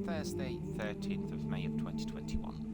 Thursday, 13th of May of 2021.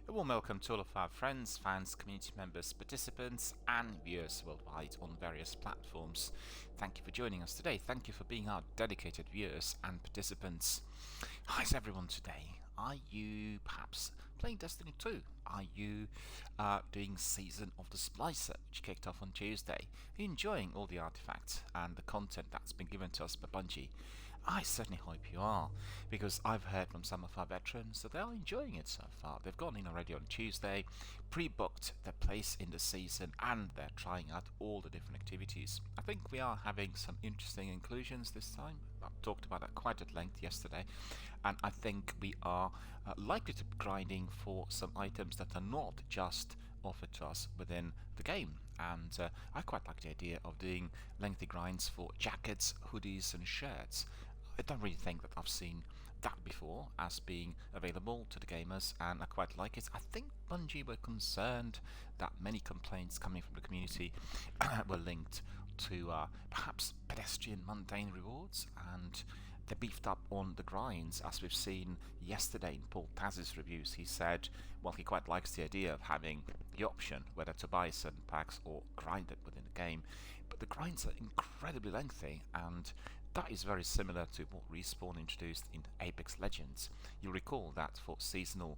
A warm welcome to all of our friends, fans, community members, participants and viewers worldwide on various platforms. Thank you for joining us today. Thank you for being our dedicated viewers and participants. How's everyone today? Are you perhaps playing Destiny 2? Are you doing Season of the Splicer, which kicked off on Tuesday? Are you enjoying all the artifacts and the content that's been given to us by Bungie? I certainly hope you are, because I've heard from some of our veterans that they are enjoying it so far. They've gone in already on Tuesday, pre-booked their place in the season, and they're trying out all the different activities. I think we are having some interesting inclusions this time. I talked about that quite at length yesterday, and I think we are likely to be grinding for some items that are not just offered to us within the game. And I quite like the idea of doing lengthy grinds for jackets, hoodies and shirts. I don't really think that I've seen that before as being available to the gamers, and I quite like it. I think Bungie were concerned that many complaints coming from the community were linked to perhaps pedestrian mundane rewards, and they beefed up on the grinds, as we've seen yesterday in Paul Taz's reviews. He said, well, he quite likes the idea of having the option whether to buy certain packs or grind it within the game, but the grinds are incredibly lengthy, and that is very similar to what Respawn introduced in Apex Legends. You'll recall that for seasonal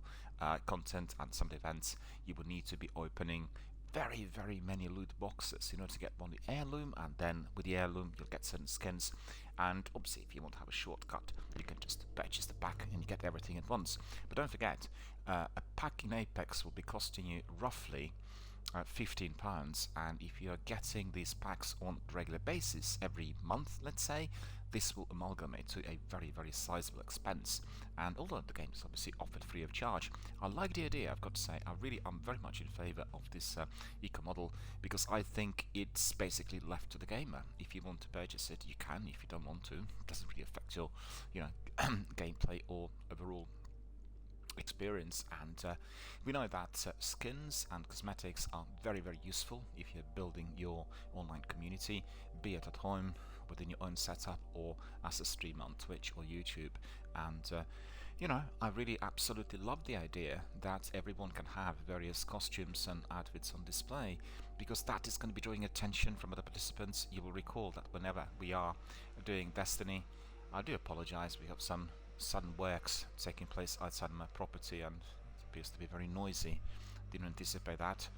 content and some events, you would need to be opening very many loot boxes in order to get one the heirloom, and then with the heirloom you'll get certain skins. And obviously if you want to have a shortcut, you can just purchase the pack and you get everything at once. But don't forget, a pack in Apex will be costing you roughly £15, and if you're getting these packs on a regular basis every month, let's say, this will amalgamate to a very sizable expense. And although the game is obviously offered free of charge, I like the idea. I've got to say, I'm very much in favor of this eco model, because I think it's basically left to the gamer. If you want to purchase it, you can. If you don't want to, it doesn't really affect your gameplay or overall experience. And we know that skins and cosmetics are very useful if you're building your online community, be it at home within your own setup or as a streamer on Twitch or YouTube. And I really absolutely love the idea that everyone can have various costumes and outfits on display, because that is going to be drawing attention from other participants. You will recall that whenever we are doing Destiny, I do apologize, we have some sudden works taking place outside my property and it appears to be very noisy. Didn't anticipate that,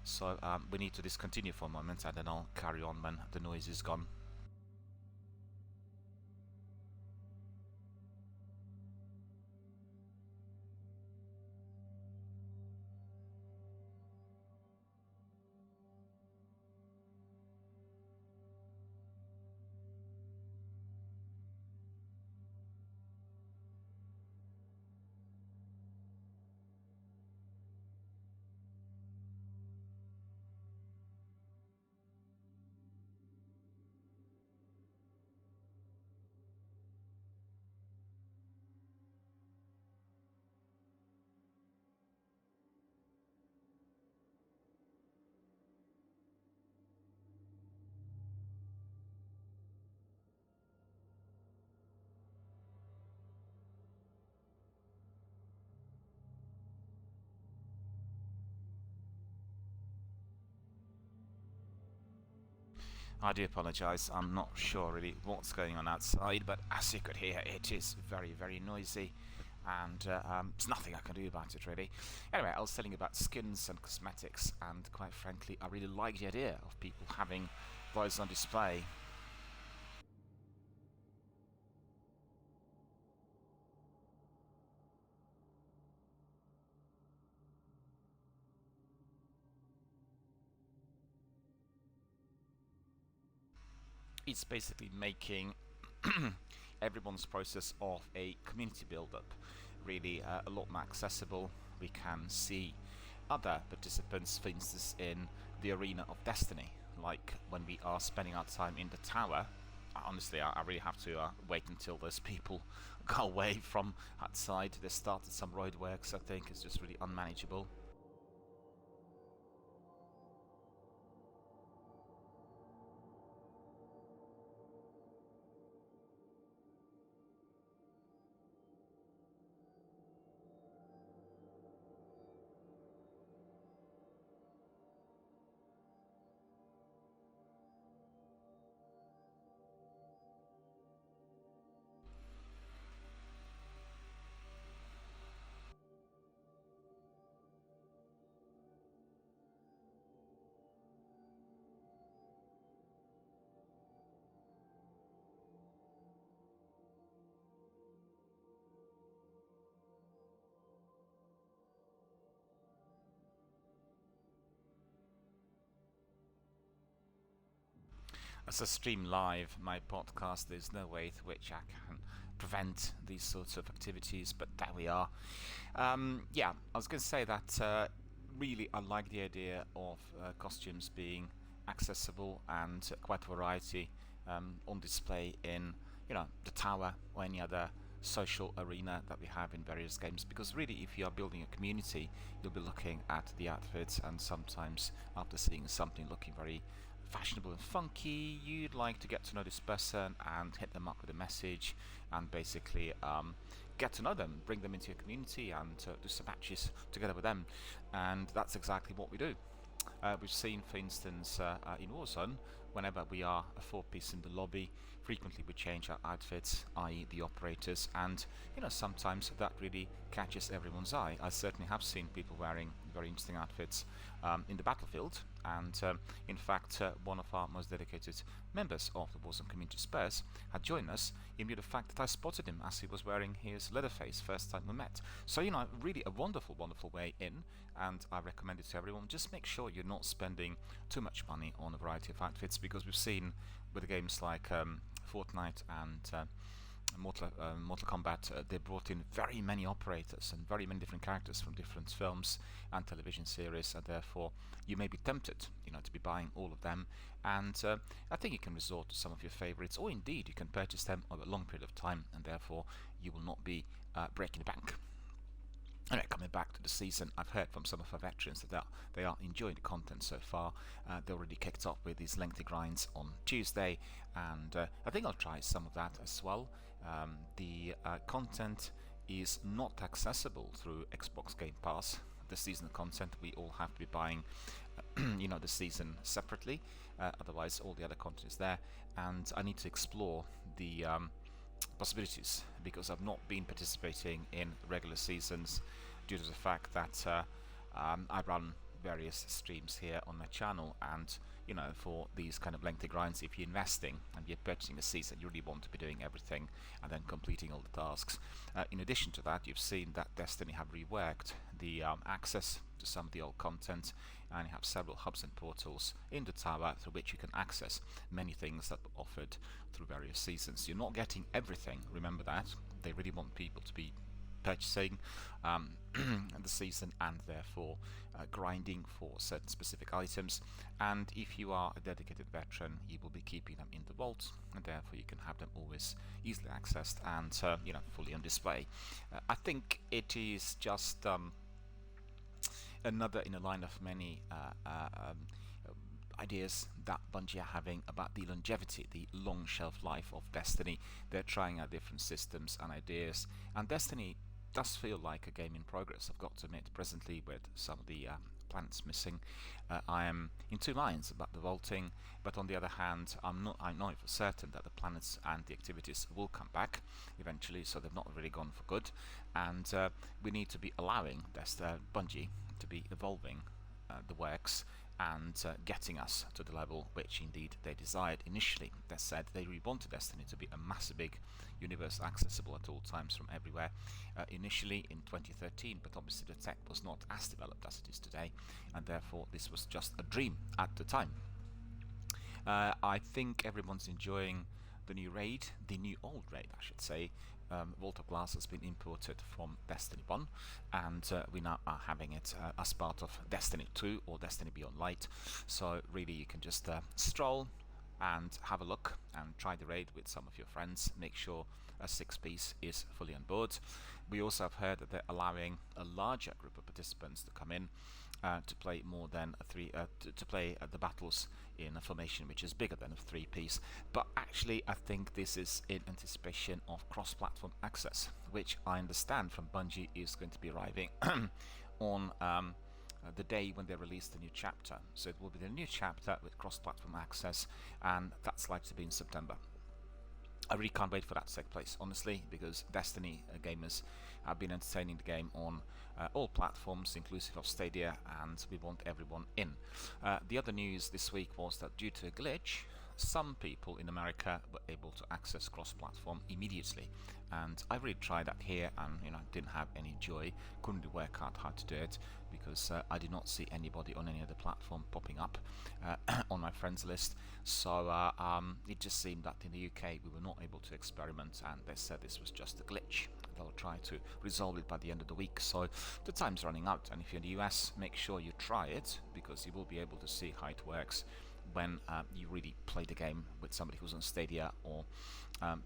so we need to discontinue for a moment and then I'll carry on when the noise is gone. I do apologise, I'm not sure really what's going on outside, but as you could hear, it is very, very noisy, and there's nothing I can do about it really. Anyway, I was telling you about skins and cosmetics, and quite frankly, I really like the idea of people having those on display. It's basically making everyone's process of a community build-up really a lot more accessible. We can see other participants, for instance, in the arena of Destiny, like when we are spending our time in the tower. Honestly, I really have to wait until those people go away from outside. They started some roadworks, I think. It's just really unmanageable. As I stream live my podcast, there's no way through which I can prevent these sorts of activities, but there we are. Yeah, I was going to say that really I like the idea of costumes being accessible and quite a variety on display in, the tower or any other social arena that we have in various games, because really if you are building a community, you'll be looking at the outfits, and sometimes after seeing something looking very fashionable and funky, you'd like to get to know this person and hit them up with a message and basically get to know them, bring them into your community, and do some matches together with them. And that's exactly what we do. We've seen, for instance, in Warzone, whenever we are a 4-piece in the lobby, frequently we change our outfits, i.e. the operators, and sometimes that really catches everyone's eye. I certainly have seen people wearing very interesting outfits in the battlefield, and in fact one of our most dedicated members of the Warzone community, Spurs, had joined us in view of the fact that I spotted him as he was wearing his Leatherface first time we met. So really a wonderful, wonderful way in, and I recommend it to everyone. Just make sure you're not spending too much money on a variety of outfits, because we've seen with the games like Fortnite and Mortal Kombat, they brought in very many operators and very many different characters from different films and television series, and therefore you may be tempted, to be buying all of them. And I think you can resort to some of your favorites, or indeed you can purchase them over a long period of time, and therefore you will not be breaking the bank. Anyway, coming back to the season, I've heard from some of our veterans that they are enjoying the content so far. They already kicked off with these lengthy grinds on Tuesday, and I think I'll try some of that as well. The content is not accessible through Xbox Game Pass. The season content, we all have to be buying the season separately, otherwise all the other content is there, and I need to explore the possibilities, because I've not been participating in regular seasons due to the fact that I run various streams here on my channel, and for these kind of lengthy grinds, if you're investing and you're purchasing a season, you really want to be doing everything and then completing all the tasks. In addition to that, you've seen that Destiny have reworked the access to some of the old content, and you have several hubs and portals in the tower through which you can access many things that were offered through various seasons. You're not getting everything, remember that. They really want people to be purchasing the season, and therefore grinding for certain specific items. And if you are a dedicated veteran, you will be keeping them in the vault, and therefore you can have them always easily accessed and fully on display. I think it is just another in a line of many ideas that Bungie are having about the longevity, the long shelf life of Destiny. They're trying out different systems and ideas, and Destiny does feel like a game in progress, I've got to admit. Presently, with some of the planets missing. I am in two minds about the vaulting, but on the other hand, I know for certain that the planets and the activities will come back eventually, so they've not really gone for good, and we need to be allowing Bungie to be evolving the works and getting us to the level which indeed they desired initially. They said they really wanted Destiny to be a massive big universe accessible at all times from everywhere initially in 2013, but obviously the tech was not as developed as it is today, and therefore this was just a dream at the time. I think everyone's enjoying the new raid, the new old raid I should say. Vault of Glass has been imported from Destiny 1, and we now are having it as part of Destiny 2 or Destiny Beyond Light, so really you can just stroll and have a look and try the raid with some of your friends. Make sure a 6-piece is fully on board. We also have heard that they're allowing a larger group of participants to come in to play more than to play the battles in a formation which is bigger than a 3-piece. But actually I think this is in anticipation of cross-platform access, which I understand from Bungie is going to be arriving on the day when they release the new chapter. So it will be the new chapter with cross-platform access, and that's likely to be in September. I really can't wait for that to take place, honestly, because Destiny gamers have been entertaining the game on all platforms, inclusive of Stadia, and we want everyone in. The other news this week was that due to a glitch, some people in America were able to access cross-platform immediately, and I really tried that here, and didn't have any joy. Couldn't really work out how to do it because I did not see anybody on any other platform popping up on my friends list. So it just seemed that in the UK we were not able to experiment, and they said this was just a glitch. They'll try to resolve it by the end of the week. So the time's running out, and if you're in the US, make sure you try it, because you will be able to see how it works when you really play the game with somebody who's on Stadia or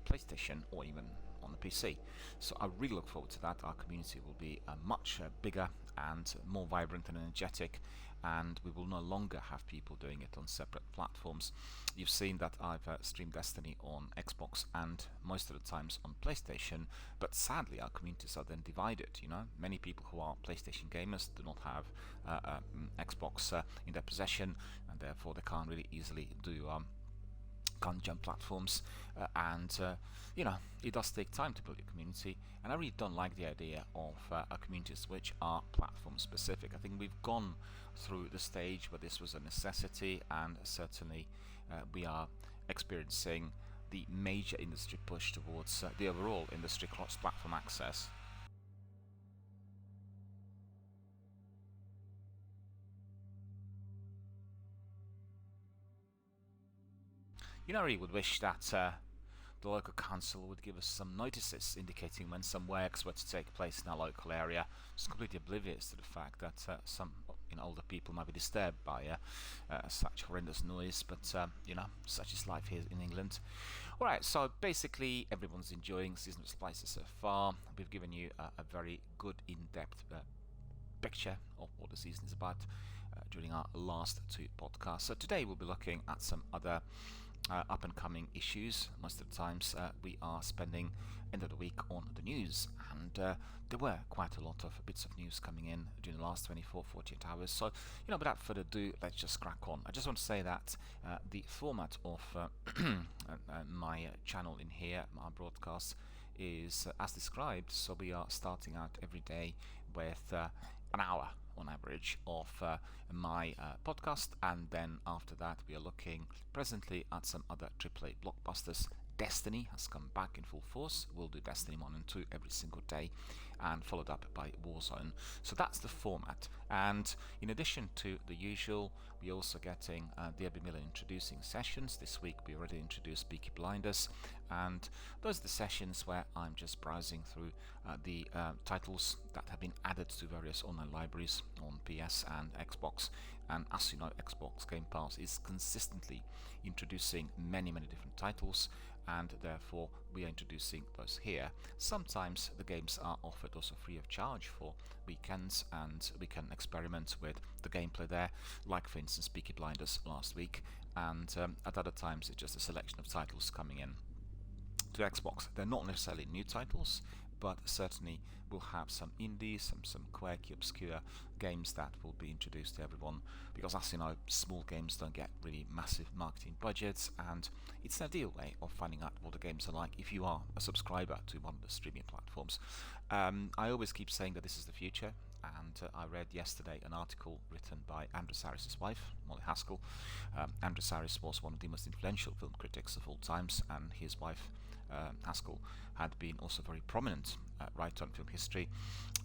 PlayStation or even on the PC. So I really look forward to that. Our community will be much bigger and more vibrant and energetic, and we will no longer have people doing it on separate platforms. You've seen that I've streamed Destiny on Xbox and most of the times on PlayStation, but sadly our communities are then divided. Many people who are PlayStation gamers do not have Xbox in their possession, and therefore they can't really easily do jump platforms, and it does take time to build your community, and I really don't like the idea of communities which are platform specific. I think we've gone through the stage where this was a necessity, and certainly we are experiencing the major industry push towards the overall industry cross-platform access. I really would wish that the local council would give us some notices indicating when some works were to take place in our local area. It's completely oblivious to the fact that some older people might be disturbed by such horrendous noise, but such is life here in England. Alright, so basically everyone's enjoying Season of Splices so far. We've given you a very good in-depth picture of what the season is about during our last two podcasts. So today we'll be looking at some other up and coming issues. Most of the times we are spending end of the week on the news, and there were quite a lot of bits of news coming in during the last 48 hours. So without further ado, let's just crack on. I just want to say that the format of my channel in here, my broadcast, is as described. So we are starting out every day with an hour on average of my podcast, and then after that we are looking presently at some other AAA blockbusters. Destiny has come back in full force. We'll do Destiny 1 and 2 every single day, and followed up by Warzone. So that's the format, and in addition to the usual, we're also getting DRBMiller introducing sessions. This week we already introduced Peaky Blinders, and those are the sessions where I'm just browsing through the titles that have been added to various online libraries on PS and Xbox. And as you know, Xbox Game Pass is consistently introducing many different titles, and therefore we are introducing those here. Sometimes the games are offered also free of charge for weekends, and we can experiment with the gameplay there, like for instance Peaky Blinders last week, and at other times it's just a selection of titles coming in to Xbox. They're not necessarily new titles, but certainly we'll have some indies, some quirky, obscure games that will be introduced to everyone, because as you know, small games don't get really massive marketing budgets, and it's an ideal way of finding out what the games are like if you are a subscriber to one of the streaming platforms. I always keep saying that this is the future, and I read yesterday an article written by Andrew Sarris's wife, Molly Haskell. Andrew Sarris was one of the most influential film critics of all times, and his wife Haskell had been also very prominent writer on film history,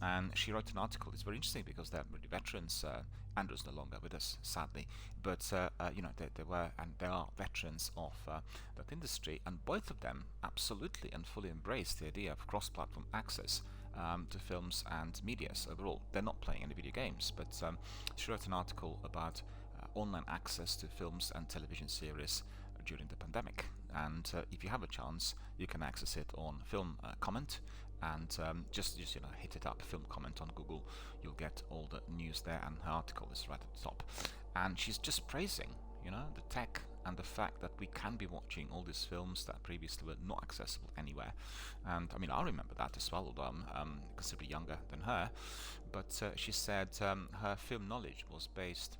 and she wrote an article. It's very interesting because they're really veterans. Andrew's no longer with us, sadly, but you know, they were and they are veterans of that industry, and both of them absolutely and fully embraced the idea of cross-platform access to films and medias overall. They're not playing any video games, but she wrote an article about online access to films and television series during the pandemic, and if you have a chance, you can access it on Film Comment, and just you know, hit it up, Film Comment on Google. You'll get all the news there, and her article is right at the top, and she's just praising, you know, the tech and the fact that we can be watching all these films that previously were not accessible anywhere. And I mean, I remember that as well, although I'm considerably younger than her, but she said her film knowledge was based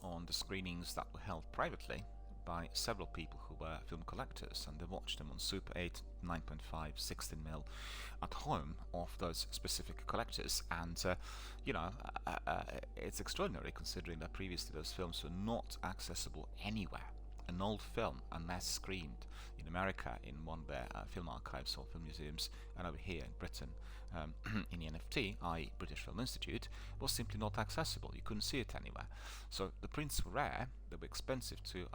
on the screenings that were held privately by several people who were film collectors, and they watched them on Super 8, 9.5, 16mm at home of those specific collectors. And you know, it's extraordinary considering that previously those films were not accessible anywhere. An old film, unless screened in America in one of their film archives or film museums, and over here in Britain in the NFT, i.e. British Film Institute, was simply not accessible. You couldn't see it anywhere. So the prints were rare, they were expensive to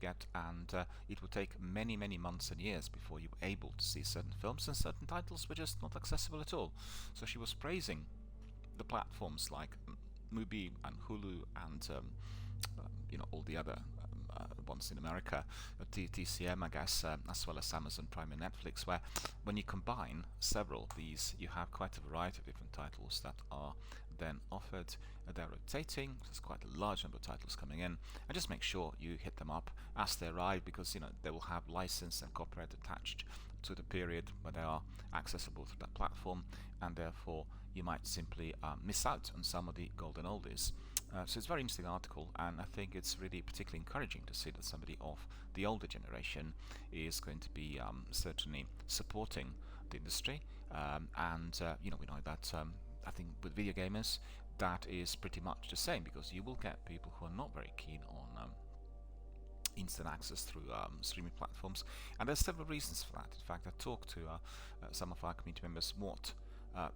get, and it would take many months and years before you were able to see certain films, and certain titles were just not accessible at all. So she was praising the platforms like Mubi and Hulu and you know, all the other ones in America, TCM, I guess, as well as Amazon Prime and Netflix, where when you combine several of these, you have quite a variety of different titles that are then offered. They're rotating, there's quite a large number of titles coming in, and just make sure you hit them up as they arrive, because you know, they will have license and copyright attached to the period where they are accessible through that platform, and therefore you might simply miss out on some of the golden oldies. So it's a very interesting article, and I think it's really particularly encouraging to see that somebody of the older generation is going to be certainly supporting the industry, and you know, we know that I think with video gamers that is pretty much the same, because you will get people who are not very keen on instant access through streaming platforms, and there's several reasons for that. In fact, I talked to some of our community members what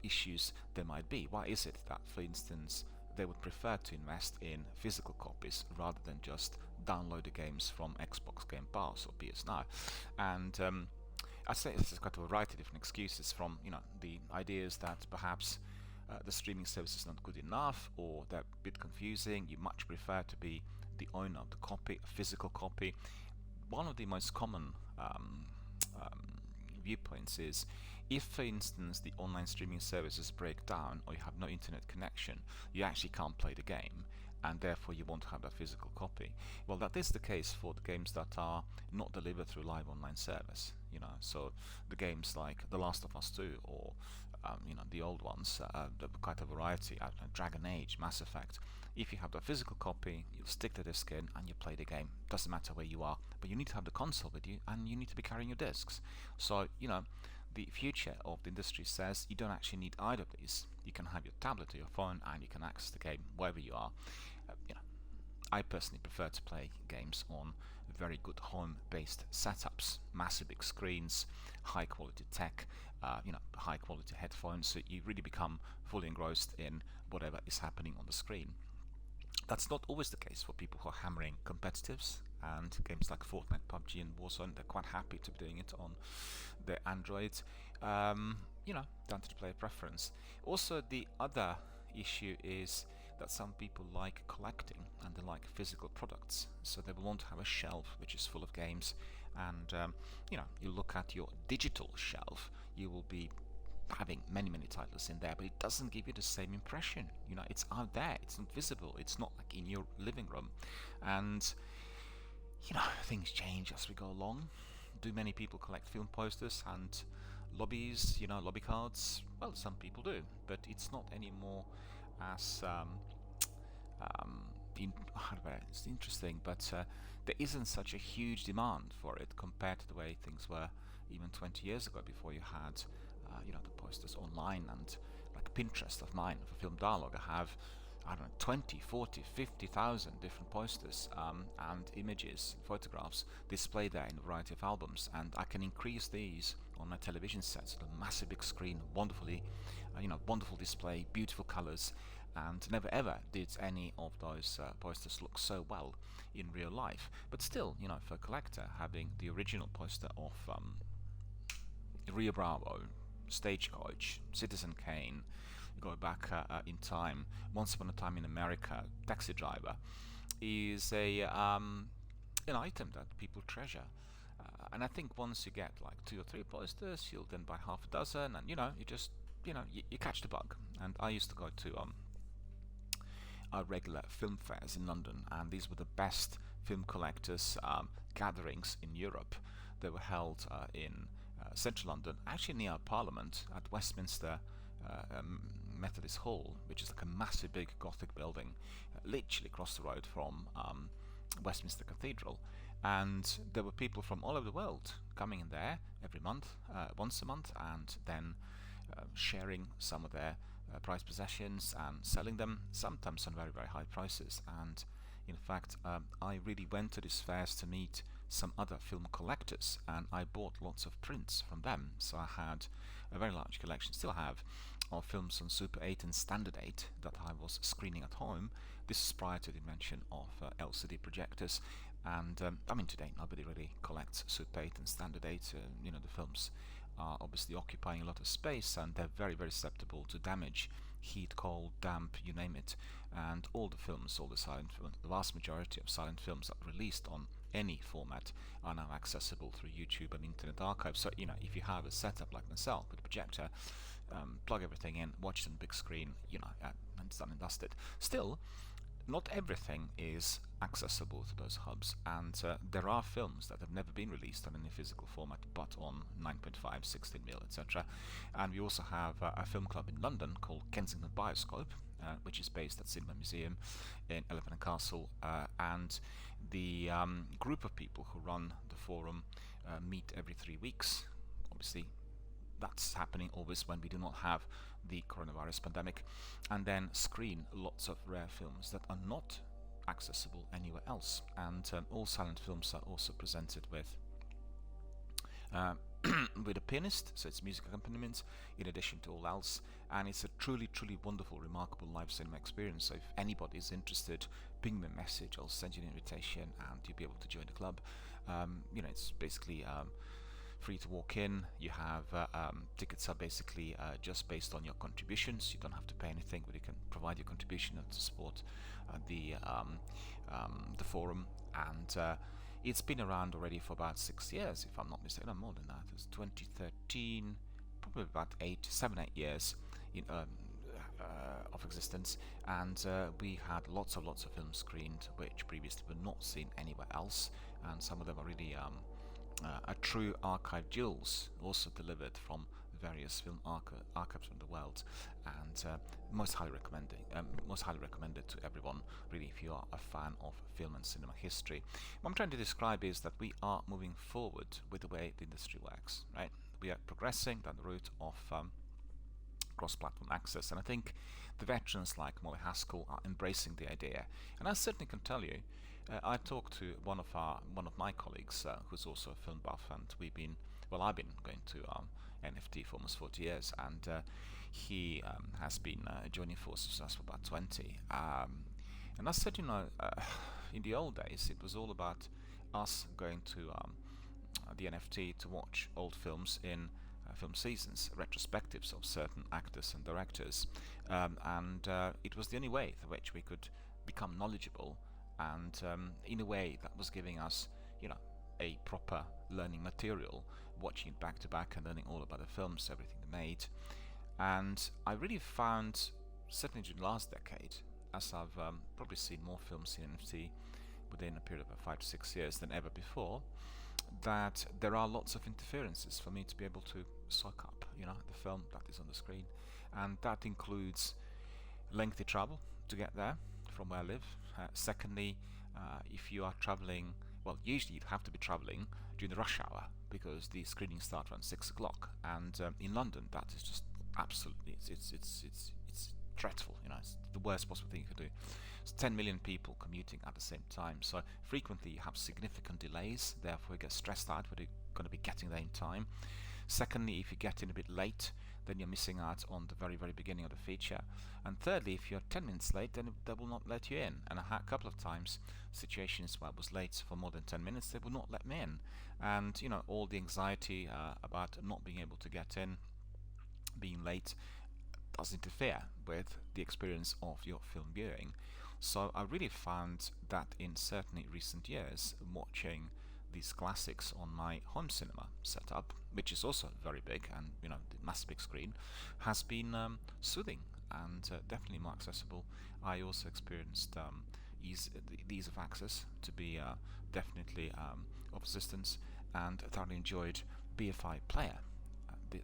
issues there might be. Why is it that, for instance, they would prefer to invest in physical copies rather than just download the games from Xbox Game Pass or PS Now? And I say there's quite a variety of different excuses, from, you know, the ideas that perhaps the streaming service is not good enough, or they're a bit confusing. You much prefer to be the owner of the copy, a physical copy. One of the most common viewpoints is, if for instance the online streaming services break down or you have no internet connection, you actually can't play the game, and therefore you won't have that physical copy. Well, that is the case for the games that are not delivered through live online service, you know, so the games like The Last of Us 2, or you know, the old ones, quite a variety, Dragon Age, Mass Effect. If you have the physical copy, you'll stick the disc in and you play the game. Doesn't matter where you are, but you need to have the console with you, and you need to be carrying your discs. So, you know, the future of the industry says you don't actually need either of these. You can have your tablet or your phone, and you can access the game wherever you are. You know, I personally prefer to play games on very good home-based setups, massive big screens, high-quality tech, you know, high-quality headphones, so you really become fully engrossed in whatever is happening on the screen. That's not always the case for people who are hammering competitives, and games like Fortnite, PUBG and Warzone, they're quite happy to be doing it on their Android, you know, down to the player preference. Also, the other issue is that some people like collecting, and they like physical products, so they will want to have a shelf which is full of games, and you know, you look at your digital shelf, you will be having many titles in there, but it doesn't give you the same impression. You know, it's out there, it's not visible, it's not like in your living room. And you know, things change as we go along. Do many people collect film posters and lobbies, lobby cards. Well, some people do, but it's not anymore as it's interesting, but there isn't such a huge demand for it compared to the way things were even 20 years ago, before you had the posters online. And like Pinterest of mine for Film Dialogue, I have, I don't know, 20, 40, 50,000 different posters and images, photographs displayed there in a variety of albums, and I can increase these on my television sets, the massive big screen, wonderful display, beautiful colors. And never ever did any of those posters look so well in real life. But still, for a collector, having the original poster of Rio Bravo, Stagecoach, Citizen Kane, go back in time, Once Upon a Time in America, Taxi Driver, is an item that people treasure. And I think once you get like 2 or 3 posters, you'll then buy half a dozen, and you just you catch the bug. And I used to go to regular film fairs in London, and these were the best film collectors gatherings in Europe. They were held in central London, actually near Parliament, at Westminster Methodist Hall, which is like a massive big Gothic building, literally across the road from Westminster Cathedral. And there were people from all over the world coming in there every month, once a month, and then sharing some of their prized possessions and selling them, sometimes on very, very high prices. And in fact, I really went to these fairs to meet some other film collectors, and I bought lots of prints from them. So I had a very large collection, still have, of films on Super 8 and Standard 8 that I was screening at home. This is prior to the invention of LCD projectors. And today nobody really collects Super 8 and Standard 8. The films are obviously occupying a lot of space, and they're very, very susceptible to damage, heat, cold, damp, you name it. And all the films, all the silent films, the vast majority of silent films that are released on any format are now accessible through YouTube and Internet Archive. So if you have a setup like myself with a projector, plug everything in, watch it on big screen, and it's done and dusted. Still, not everything is accessible to those hubs, and there are films that have never been released on any physical format but on 9.5, 16mm, etc. And we also have a film club in London called Kensington Bioscope, which is based at Cinema Museum in Elephant and Castle, and the group of people who run the forum meet every 3 weeks. Obviously, that's happening always when we do not have the coronavirus pandemic, and then screen lots of rare films that are not accessible anywhere else. And all silent films are also presented with with a pianist, so it's music accompaniment in addition to all else, and it's a truly, truly wonderful, remarkable live cinema experience. So if anybody is interested, ping me a message, I'll send you an invitation and you'll be able to join the club. It's basically free to walk in. You have tickets are basically just based on your contributions. You don't have to pay anything, but you can provide your contribution to support the forum. And it's been around already for about 6 years, if I'm not mistaken. No, more than that. It's 2013, probably about 7, 8 years of existence, and we had lots of films screened which previously were not seen anywhere else, and some of them are really a true archive jewels, also delivered from various film archives from the world, and most highly recommended to everyone, really, if you are a fan of film and cinema history. What I'm trying to describe is that we are moving forward with the way the industry works, right? We are progressing down the route of cross-platform access, and I think the veterans like Molly Haskell are embracing the idea. And I certainly can tell you, I talked to one of my colleagues who's also a film buff, and I've been going to NFT for almost 40 years, and he has been joining forces with us for about 20. And I said, in the old days, it was all about us going to the NFT to watch old films in film seasons, retrospectives of certain actors and directors, and it was the only way through which we could become knowledgeable, and in a way that was giving us, a proper learning material, watching it back to back and learning all about the films, everything they made. And I really found, certainly during the last decade, as I've probably seen more films in NFT within a period of 5 to 6 years than ever before, that there are lots of interferences for me to be able to soak up, the film that is on the screen, and that includes lengthy travel to get there from where I live. Secondly, if you are traveling, well, usually you'd have to be traveling during the rush hour because the screenings start around 6 o'clock, and in London that is just absolutely it's dreadful. It's the worst possible thing you could do. It's 10 million people commuting at the same time, so frequently you have significant delays. Therefore, you get stressed out whether you're going to be getting there in time. Secondly, if you get in a bit late, then you're missing out on the very beginning of the feature. And thirdly, if you're 10 minutes late, then they will not let you in. And I had a couple of times situations where I was late for more than 10 minutes, they would not let me in. And all the anxiety about not being able to get in, being late, does interfere with the experience of your film viewing. So I really found that in certainly recent years, watching these classics on my home cinema setup, which is also very big and the massive big screen, has been soothing and definitely more accessible. I also experienced the ease of access to be definitely of assistance, and thoroughly enjoyed BFI Player.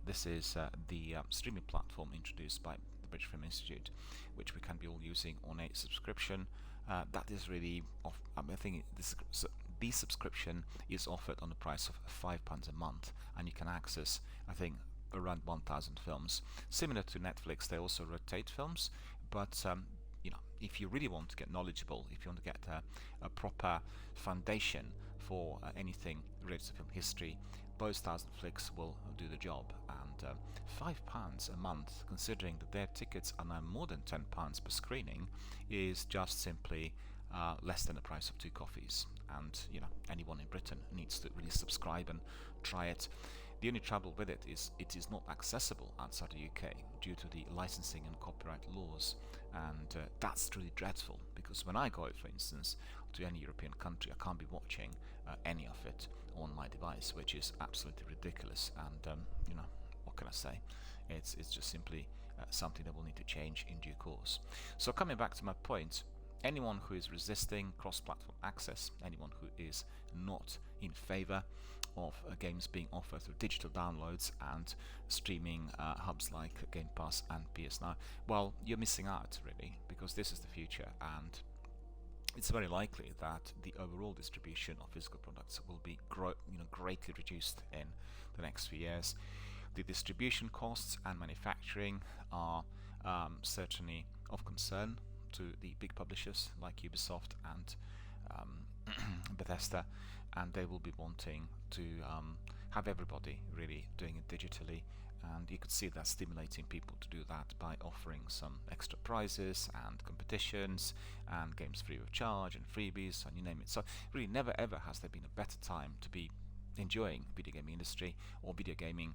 This is the streaming platform introduced by the British Film Institute, which we can be all using on a subscription. That is really I think the subscription is offered on the price of £5 a month, and you can access, I think, around 1,000 films. Similar to Netflix, they also rotate films, but if you really want to get knowledgeable, if you want to get a proper foundation for anything related to film history, those 1,000 flicks will do the job. And £5 a month, considering that their tickets are now more than £10 per screening, is just simply less than the price of 2 coffees. And anyone in Britain needs to really subscribe and try it. The only trouble with it is not accessible outside the UK due to the licensing and copyright laws, and that's truly dreadful, because when I go, for instance, to any European country, I can't be watching any of it on my device, which is absolutely ridiculous. And what can I say? It's just simply something that will need to change in due course. So coming back to my point, anyone who is resisting cross-platform access, anyone who is not in favor of games being offered through digital downloads and streaming hubs like Game Pass and PS Now, well, you're missing out really, because this is the future, and it's very likely that the overall distribution of physical products will be greatly reduced in the next few years. The distribution costs and manufacturing are certainly of concern to the big publishers like Ubisoft and Bethesda, and they will be wanting to have everybody really doing it digitally, and you could see that stimulating people to do that by offering some extra prizes and competitions and games free of charge and freebies and you name it. So really never ever has there been a better time to be enjoying video gaming industry or video gaming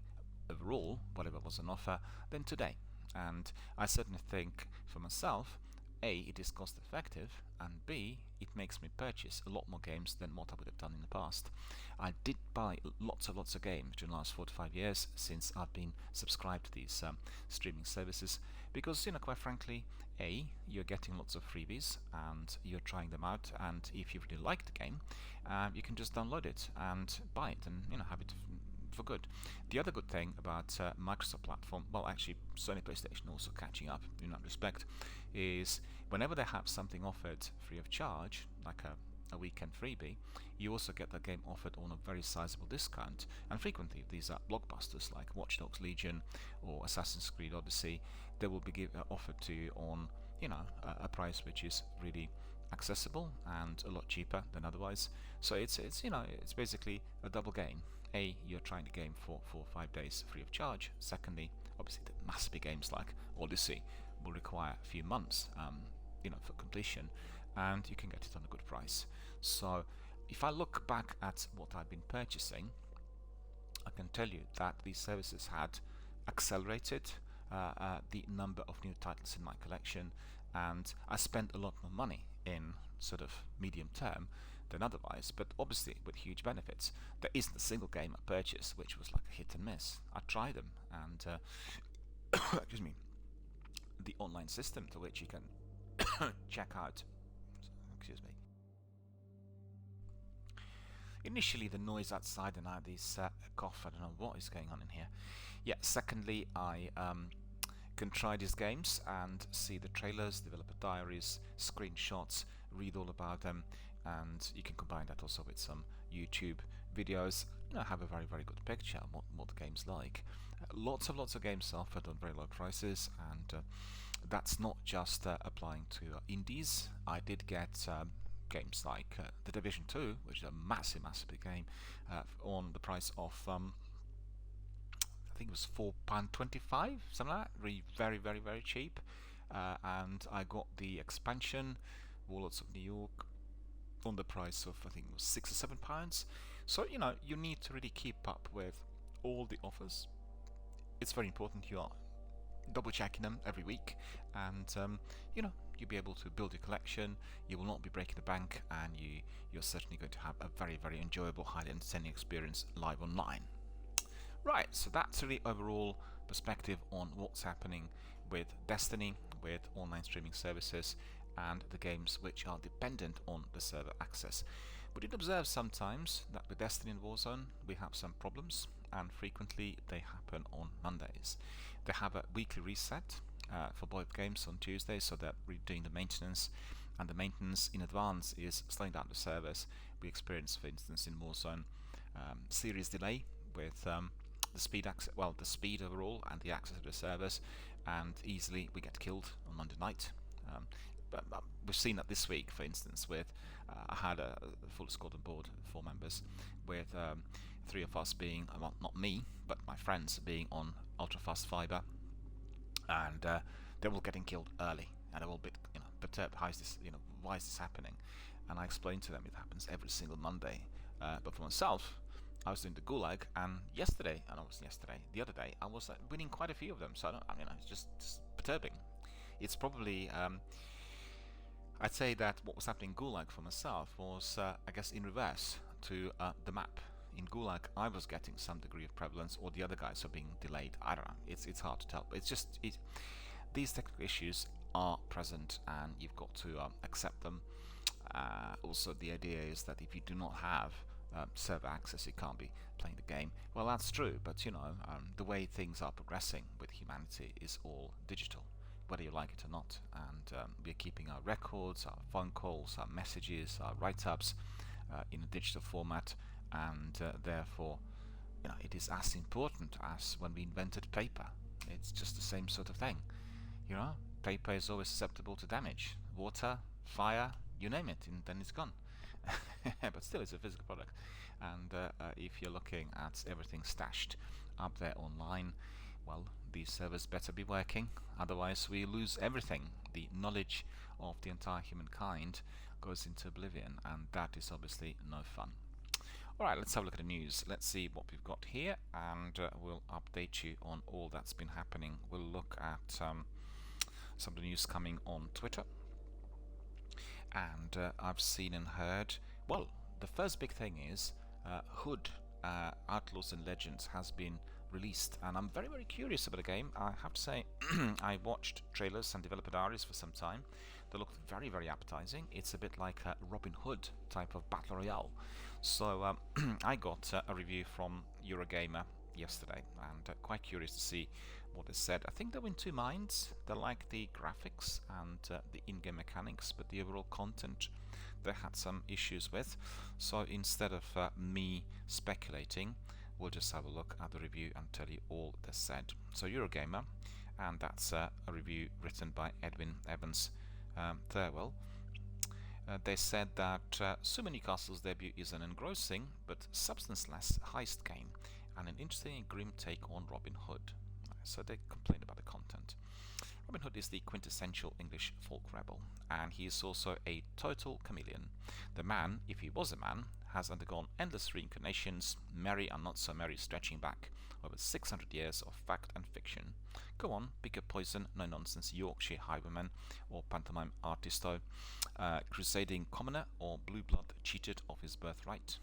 overall, whatever was on offer, than today. And I certainly think for myself, A, it is cost effective, and B, it makes me purchase a lot more games than what I would have done in the past. I did buy lots of games during the last 4 to 5 years since I've been subscribed to these streaming services, because quite frankly, A, you're getting lots of freebies and you're trying them out, and if you really like the game, you can just download it and buy it and have it for good. The other good thing about Microsoft platform, well actually Sony PlayStation also catching up in that respect, is whenever they have something offered free of charge, like a weekend freebie, you also get that game offered on a very sizable discount, and frequently these are blockbusters like Watch Dogs Legion or Assassin's Creed Odyssey. They will be offered to you on a price which is really accessible and a lot cheaper than otherwise. So it's basically a double gain. A, you're trying the game for 4 or 5 days free of charge. Secondly, obviously the massive games like Odyssey will require a few months for completion, and you can get it on a good price. So if I look back at what I've been purchasing, I can tell you that these services had accelerated the number of new titles in my collection, and I spent a lot more money in sort of medium term than otherwise, but obviously with huge benefits. There isn't a single game I purchased which was like a hit and miss. I tried them, and excuse me, the online system to which you can check out Initially, the noise outside, and now this cough. I don't know what is going on in here. Yeah. Secondly, I can try these games and see the trailers, developer diaries, screenshots, read all about them, and you can combine that also with some YouTube videos. Have a very good picture of what the game's like. Lots of games offered on very low prices, and that's not just applying to indies. I did get games like The Division 2, which is a massive big game, on the price of I think it was £4.25, something like that. Really very cheap. And I got the expansion, Warlords of New York, on the price of I think it was £6 or £7. So you need to really keep up with all the offers. It's very important you are double checking them every week, and you'll be able to build your collection. You will not be breaking the bank, and you're certainly going to have a very enjoyable, highly entertaining experience live online. Right, so that's really overall perspective on what's happening with Destiny, with online streaming services, and the games which are dependent on the server access. We did observe sometimes that with Destiny and Warzone we have some problems, and frequently they happen on Mondays. They have a weekly reset for both games on Tuesday, so they're redoing the maintenance, and the maintenance in advance is slowing down the servers. We experience, for instance, in Warzone, serious delay with the speed overall and the access to the servers, and easily we get killed on Monday night. But we've seen that this week, for instance, with I had a full squad on board, 4 members, with 3 of us being, well, not me, but my friends being on ultra fast fiber, and they're all getting killed early, and they're all a bit perturbed. How is this? Why is this happening? And I explained to them it happens every single Monday. But for myself, I was doing the Gulag, and the other day, I was winning quite a few of them. So it's just perturbing. It's probably, I'd say that what was happening in Gulag for myself was, I guess, in reverse to the map. In Gulag, I was getting some degree of prevalence, or the other guys are being delayed. I don't know. It's hard to tell. But these technical issues are present, and you've got to accept them. Also, the idea is that if you do not have server access, you can't be playing the game. Well, that's true, but the way things are progressing with humanity is all digital, whether you like it or not. And we're keeping our records, our phone calls, our messages, our write-ups in a digital format, and therefore it is as important as when we invented paper. It's just the same sort of thing. Paper is always susceptible to damage. Water, fire, you name it, and then it's gone. But still, it's a physical product. And if you're looking at everything stashed up there online, well, these servers better be working, otherwise we lose everything. The knowledge of the entire humankind goes into oblivion, and that is obviously no fun. Alright, let's have a look at the news. Let's see what we've got here, and we'll update you on all that's been happening. We'll look at some of the news coming on Twitter. And I've seen and heard, well, the first big thing is Hood, Outlaws and Legends, has been released, and I'm very curious about the game. I have to say, I watched trailers and developer diaries for some time. They looked very appetizing. It's a bit like a Robin Hood type of battle royale. So I got a review from Eurogamer yesterday, and quite curious to see what is said. I think they were in two minds. They like the graphics and the in-game mechanics, but the overall content they had some issues with. So instead of me speculating, we'll just have a look at the review and tell you all they said. So Eurogamer, and that's a review written by Edwin Evans Thirlwell. They said that Sumo Newcastle's debut is an engrossing but substance-less heist game and an interesting and grim take on Robin Hood. So they complained about the content. Robin Hood is the quintessential English folk rebel, and he is also a total chameleon. The man, if he was a man, has undergone endless reincarnations, merry and not so merry, stretching back over 600 years of fact and fiction. Go on, pick a poison, no-nonsense Yorkshire highwayman or pantomime artisto, crusading commoner or blue blood cheated of his birthright,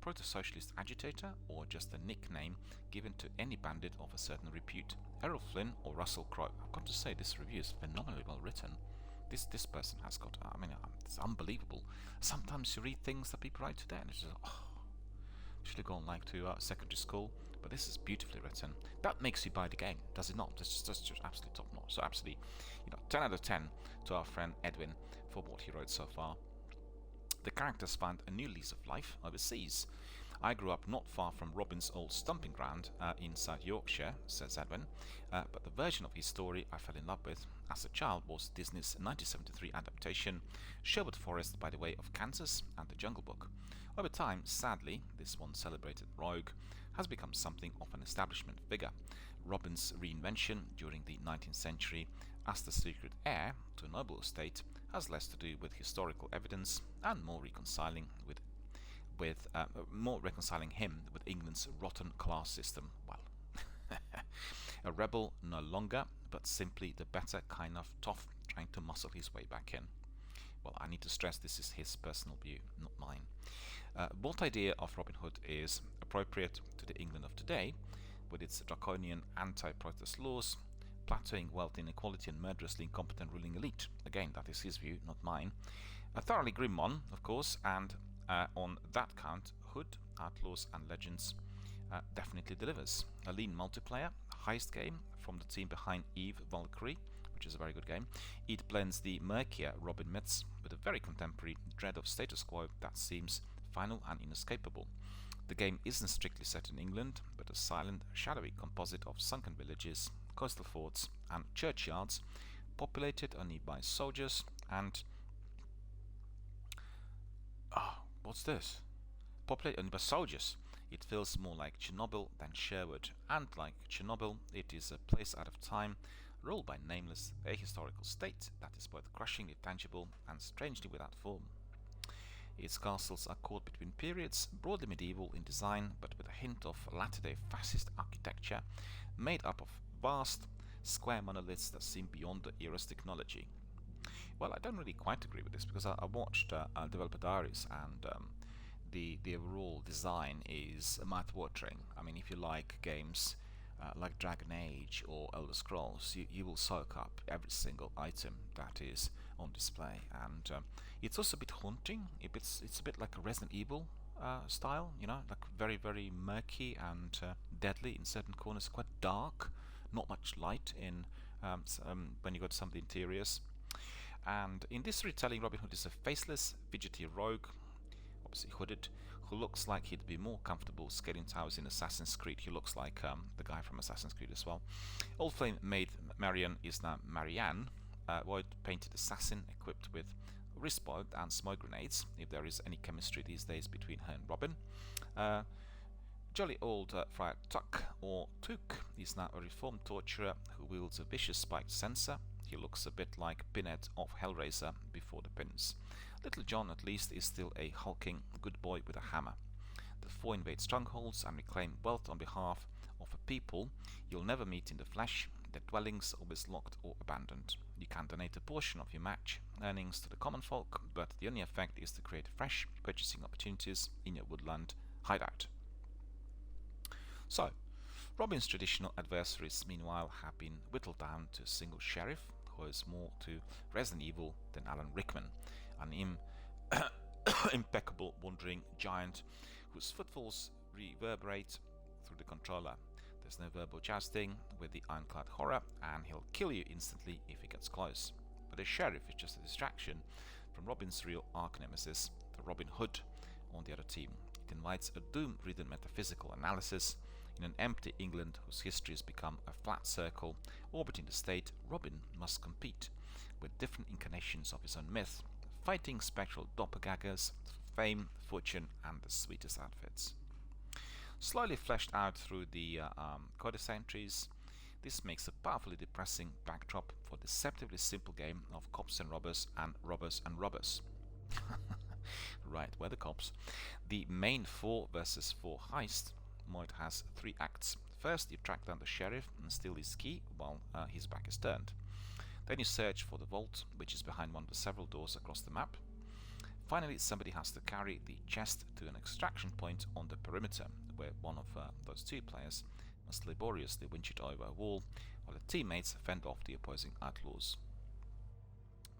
proto-socialist agitator, or just a nickname given to any bandit of a certain repute, Errol Flynn or Russell Crowe. I've got to say, this review is phenomenally well written. This person has got, it's unbelievable. Sometimes you read things that people write today and it's just, oh, Should have gone like to secondary school, but this is beautifully written. That makes you buy the game, does it not? That's just absolutely top notch. So absolutely, 10 out of 10 to our friend Edwin for what he wrote so far. The characters find a new lease of life overseas. I grew up not far from Robin's old stomping ground inside Yorkshire, says Edwin, but the version of his story I fell in love with as a child was Disney's 1973 adaptation, Sherwood Forest by the Way of Kansas and The Jungle Book. Over time, sadly, this once celebrated rogue has become something of an establishment figure. Robin's reinvention during the 19th century as the secret heir to a noble estate has less to do with historical evidence and more reconciling him with England's rotten class system. Well, a rebel no longer, but simply the better kind of tough trying to muscle his way back in. Well, I need to stress this is his personal view, not mine. What idea of Robin Hood is appropriate to the England of today, with its draconian anti-protest laws, plateauing wealth inequality and murderously incompetent ruling elite? Again, that is his view, not mine. A thoroughly grim one, of course, and on that count, Hood, Outlaws and Legends definitely delivers. A lean multiplayer, heist game from the team behind Eve Valkyrie, which is a very good game. It blends the murkier Robin myths with a very contemporary dread of status quo that seems final and inescapable. The game isn't strictly set in England, but a silent, shadowy composite of sunken villages, coastal forts and churchyards, populated only by soldiers and... what's this? Populated only by soldiers. It feels more like Chernobyl than Sherwood, and like Chernobyl, it is a place out of time, ruled by nameless, ahistorical state that is both crushingly tangible and strangely without form. Its castles are caught between periods, broadly medieval in design, but with a hint of latter-day fascist architecture, made up of vast, square monoliths that seem beyond the era's technology. Well, I don't really quite agree with this, because I watched Developer Diaries, and the overall design is mouth-watering. I mean, if you like games like Dragon Age or Elder Scrolls, you will soak up every single item that is on display, and it's also a bit haunting. It's a bit like a Resident Evil style, like very, very murky and deadly in certain corners, quite dark, not much light in when you go to some of the interiors. And in this retelling, Robin Hood is a faceless, fidgety rogue, obviously hooded, who looks like he'd be more comfortable scaling towers in Assassin's Creed. He looks like the guy from Assassin's Creed as well. Old flame maid Marian is now Marianne, white-painted assassin equipped with wristboard and smoke grenades, if there is any chemistry these days between her and Robin. Jolly old Friar Tuck, or Took, is now a reformed torturer who wields a vicious spiked censer. He looks a bit like Pinhead of Hellraiser before the pins. Little John, at least, is still a hulking good boy with a hammer. The four invade strongholds and reclaim wealth on behalf of a people you'll never meet in the flesh, their dwellings always locked or abandoned. You can donate a portion of your match earnings to the common folk, but the only effect is to create fresh purchasing opportunities in your woodland hideout. So, Robin's traditional adversaries, meanwhile, have been whittled down to a single sheriff who owes more to Resident Evil than Alan Rickman, an impeccable wandering giant whose footfalls reverberate through the controller. There's no verbal jousting with the ironclad horror, and he'll kill you instantly if he gets close. But the sheriff is just a distraction from Robin's real arch nemesis, the Robin Hood, on the other team. It invites a doom-ridden metaphysical analysis. In an empty England whose history has become a flat circle orbiting the state, Robin must compete with different incarnations of his own myth, fighting spectral doppelgangers for fame, fortune, and the sweetest outfits. Slowly fleshed out through the codex entries, this makes a powerfully depressing backdrop for a deceptively simple game of cops and robbers and robbers and robbers. Right, we're the cops. The main 4 versus 4 heist mode has 3 acts. First, you track down the sheriff and steal his key while his back is turned. Then you search for the vault, which is behind one of the several doors across the map. Finally, somebody has to carry the chest to an extraction point on the perimeter, where one of those 2 players must laboriously winch it over a wall, while the teammates fend off the opposing outlaws.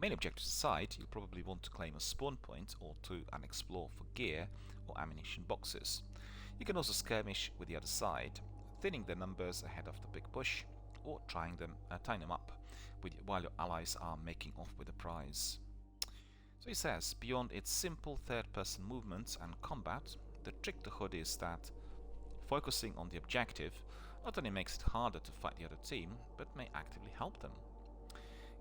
Main objectives aside, you'll probably want to claim a spawn point or 2 and explore for gear or ammunition boxes. You can also skirmish with the other side, thinning their numbers ahead of the big push, or tying them up while your allies are making off with the prize. So he says, beyond its simple third-person movements and combat, the trick to HUD is that focusing on the objective not only makes it harder to fight the other team, but may actively help them.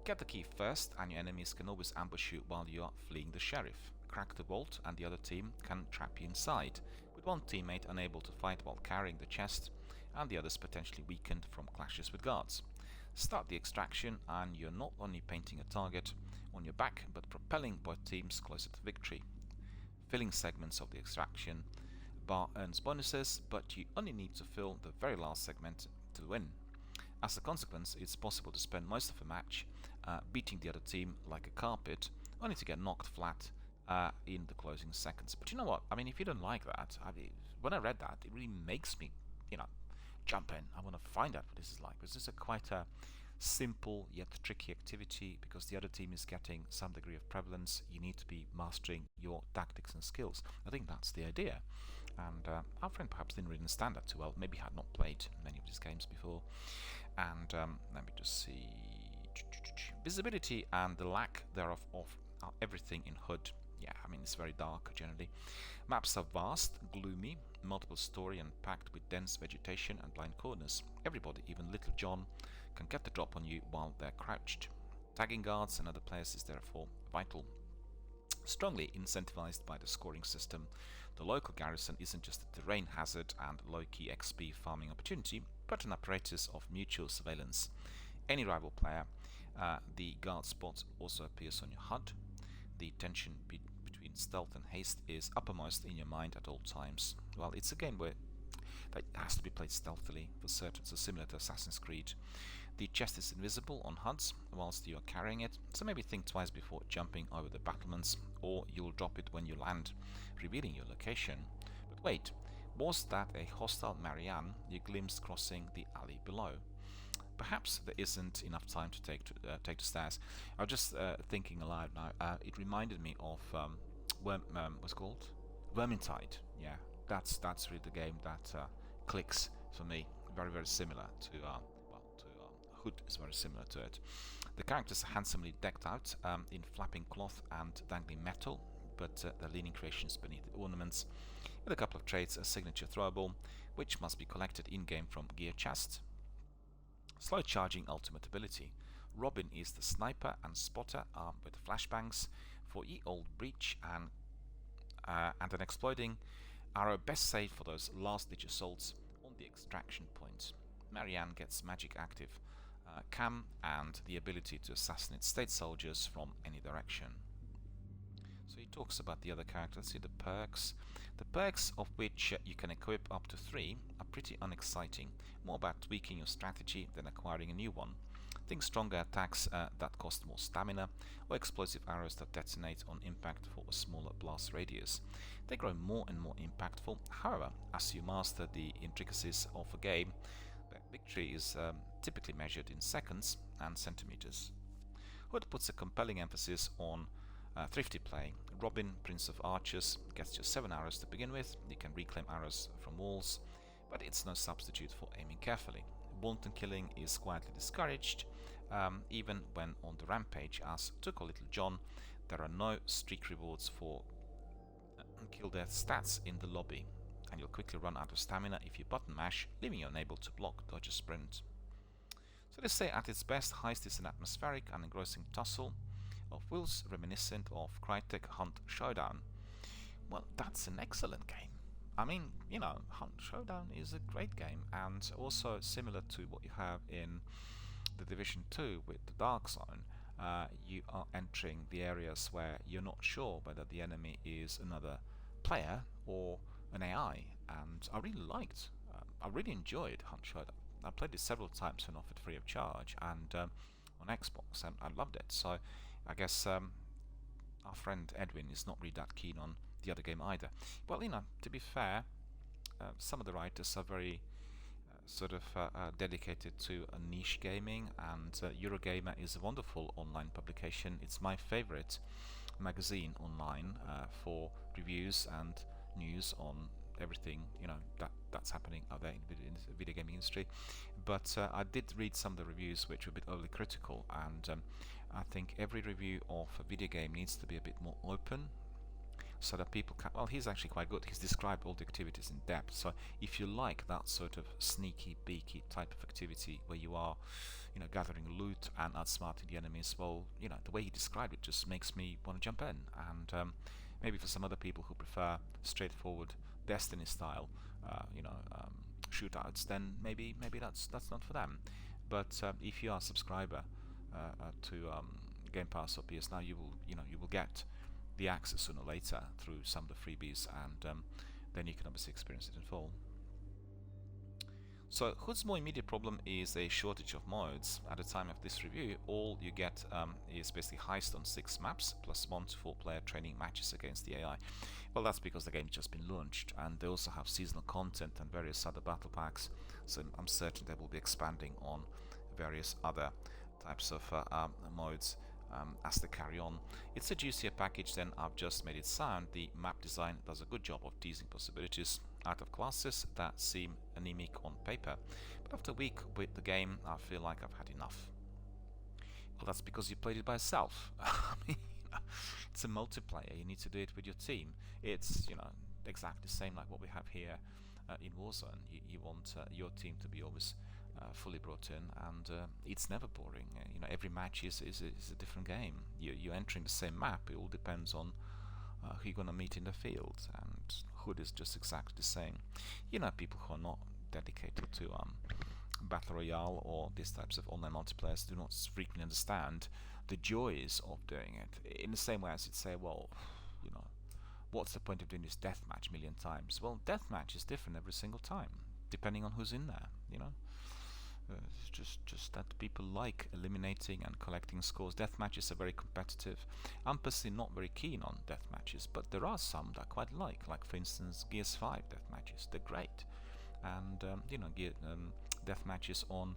Get the key first, and your enemies can always ambush you while you are fleeing the sheriff. Crack the vault, and the other team can trap you inside, with one teammate unable to fight while carrying the chest, and the others potentially weakened from clashes with guards. Start the extraction, and you're not only painting a target on your back, but propelling both teams closer to victory. Filling segments of the extraction bar earns bonuses, but you only need to fill the very last segment to win. As a consequence, it's possible to spend most of a match beating the other team like a carpet, only to get knocked flat in the closing seconds. But you know what? I mean, if you don't like that, when I read that, it really makes me, jump in. I want to find out what this is like. Because this is quite a simple yet tricky activity, because the other team is getting some degree of prevalence. You need to be mastering your tactics and skills. I think that's the idea. And our friend perhaps didn't really understand that too well. Maybe had not played many of these games before. And let me just see. Visibility and the lack thereof of everything in HUD. Yeah, I mean, it's very dark generally. Maps are vast, gloomy, multiple story, and packed with dense vegetation and blind corners. Everybody, even Little John, can get the drop on you while they're crouched. Tagging guards and other players is therefore vital. Strongly incentivized by the scoring system, the local garrison isn't just a terrain hazard and low-key XP farming opportunity, but an apparatus of mutual surveillance. Any rival player, the guard spot also appears on your HUD. The tension between stealth and haste is uppermost in your mind at all times. Well, it's a game where that has to be played stealthily for certain, so similar to Assassin's Creed. The chest is invisible on HUDs whilst you are carrying it, so maybe think twice before jumping over the battlements, or you'll drop it when you land, revealing your location. But wait, was that a hostile Marianne you glimpsed crossing the alley below? Perhaps there isn't enough time to take the stairs. I was just thinking aloud now. It reminded me of what's it called? Vermintide. Yeah, that's really the game that clicks for me. Very similar to HUD is very similar to it. The characters are handsomely decked out in flapping cloth and dangling metal, but they're leaning creations beneath the ornaments, with a couple of traits, a signature throwable, which must be collected in-game from gear chest. Slow charging ultimate ability. Robin is the sniper and spotter armed with flashbangs for ye old breach and an exploding arrow, best saved for those last-ditch assaults on the extraction point. Marianne gets magic active cam and the ability to assassinate state soldiers from any direction. So he talks about the other characters. See the perks. The perks, of which you can equip up to 3, are pretty unexciting, more about tweaking your strategy than acquiring a new one. Think stronger attacks that cost more stamina, or explosive arrows that detonate on impact for a smaller blast radius. They grow more and more impactful. However, as you master the intricacies of a game, victory is typically measured in seconds and centimeters. HUD puts a compelling emphasis on thrifty play. Robin, Prince of Archers, gets you 7 arrows to begin with. You can reclaim arrows from walls, but it's no substitute for aiming carefully. Wanton killing is quietly discouraged, even when on the rampage. As took a Little John, there are no streak rewards for kill death stats in the lobby, and you'll quickly run out of stamina if you button mash, leaving you unable to block, dodge, or sprint. So they say at its best, Heist is an atmospheric and engrossing tussle of wills reminiscent of Crytek Hunt Showdown. Well, that's an excellent game. I mean, Hunt Showdown is a great game, and also similar to what you have in the Division 2 with the Dark Zone. You are entering the areas where you're not sure whether the enemy is another player or an AI, and I really enjoyed Hunt Showdown. I played it several times when offered free of charge, and on Xbox, and I loved it. So I guess our friend Edwin is not really that keen on the other game either. Well, to be fair, some of the writers are very dedicated to a niche gaming, and Eurogamer is a wonderful online publication. It's my favorite magazine online for reviews and news on everything that's happening out there in the video gaming industry, but I did read some of the reviews which were a bit overly critical, and I think every review of a video game needs to be a bit more open, so that people can, well, he's actually quite good. He's described all the activities in depth. So if you like that sort of sneaky, beaky type of activity where you are, gathering loot and outsmarting the enemies, well, the way he described it just makes me want to jump in. And maybe for some other people who prefer straightforward Destiny style, shootouts, then maybe that's not for them. But if you are a subscriber to Game Pass or PS Now, you will get the access sooner or later through some of the freebies, and then you can obviously experience it in full. So Hood's more immediate problem is a shortage of modes. At the time of this review, all you get is basically heist on 6 maps plus 1 to 4 player training matches against the AI. Well, that's because the game's just been launched, and they also have seasonal content and various other battle packs, so I'm certain they will be expanding on various other types of modes as they carry on. It's a juicier package than I've just made it sound. The map design does a good job of teasing possibilities out of classes that seem anemic on paper, but after a week with the game I feel like I've had enough. Well, that's because you played it by yourself. I mean, it's a multiplayer, you need to do it with your team. It's exactly the same like what we have here in Warzone. You want your team to be always fully brought in, and it's never boring. Every match is a different game. You're entering the same map. It all depends on who you're going to meet in the field, and Hood is just exactly the same. People who are not dedicated to Battle Royale or these types of online multiplayers do not frequently understand the joys of doing it. In the same way as you'd say, well, what's the point of doing this deathmatch a million times? Well, deathmatch is different every single time, depending on who's in there, just that people like eliminating and collecting scores. Deathmatches are very competitive. I'm personally not very keen on deathmatches, but there are some that I quite like for instance Gears 5 deathmatches. They're great, and deathmatches on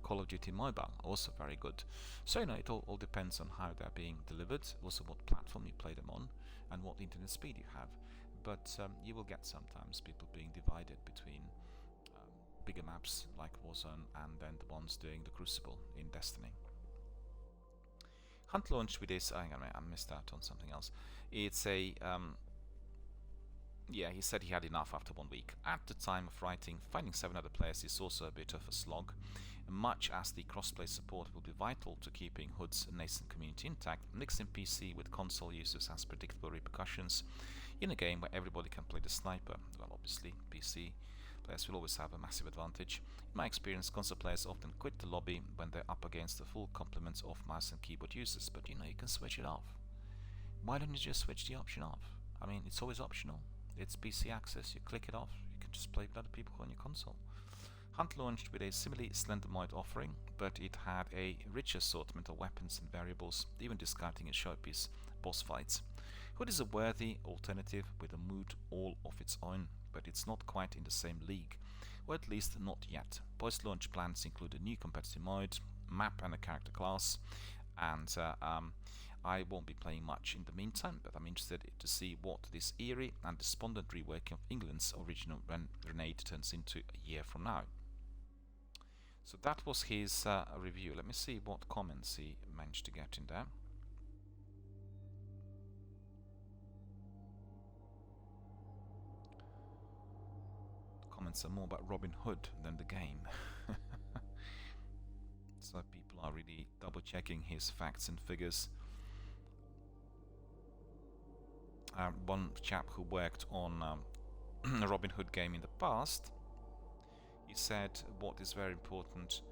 Call of Duty Mobile also very good. So it all depends on how they're being delivered, also what platform you play them on, and what internet speed you have. But you will get sometimes people being divided between bigger maps like Warzone and then the ones doing the Crucible in Destiny. Hunt launched with this. I missed out on something else. It's a he said he had enough after 1 week. At the time of writing, finding 7 other players is also a bit of a slog. Much as the crossplay support will be vital to keeping Hood's nascent community intact, mixing PC with console users has predictable repercussions in a game where everybody can play the sniper. Well, obviously, PC players will always have a massive advantage. In my experience, console players often quit the lobby when they're up against the full complement of mouse and keyboard users, but you can switch it off. Why don't you just switch the option off? I mean, it's always optional. It's PC access, you click it off, you can just play with other people on your console. Hunt launched with a similarly slender mod offering, but it had a rich assortment of weapons and variables, even discounting its showpiece boss fights. Hood is a worthy alternative with a mood all of its own, but it's not quite in the same league, or at least not yet. Post-launch plans include a new competitive mode, map and a character class, and I won't be playing much in the meantime, but I'm interested to see what this eerie and despondent reworking of England's original Renegade turns into a year from now. So that was his review. Let me see what comments he managed to get in there. Comments are more about Robin Hood than the game. So people are really double checking his facts and figures. One chap who worked on a Robin Hood game in the past, he said what is very important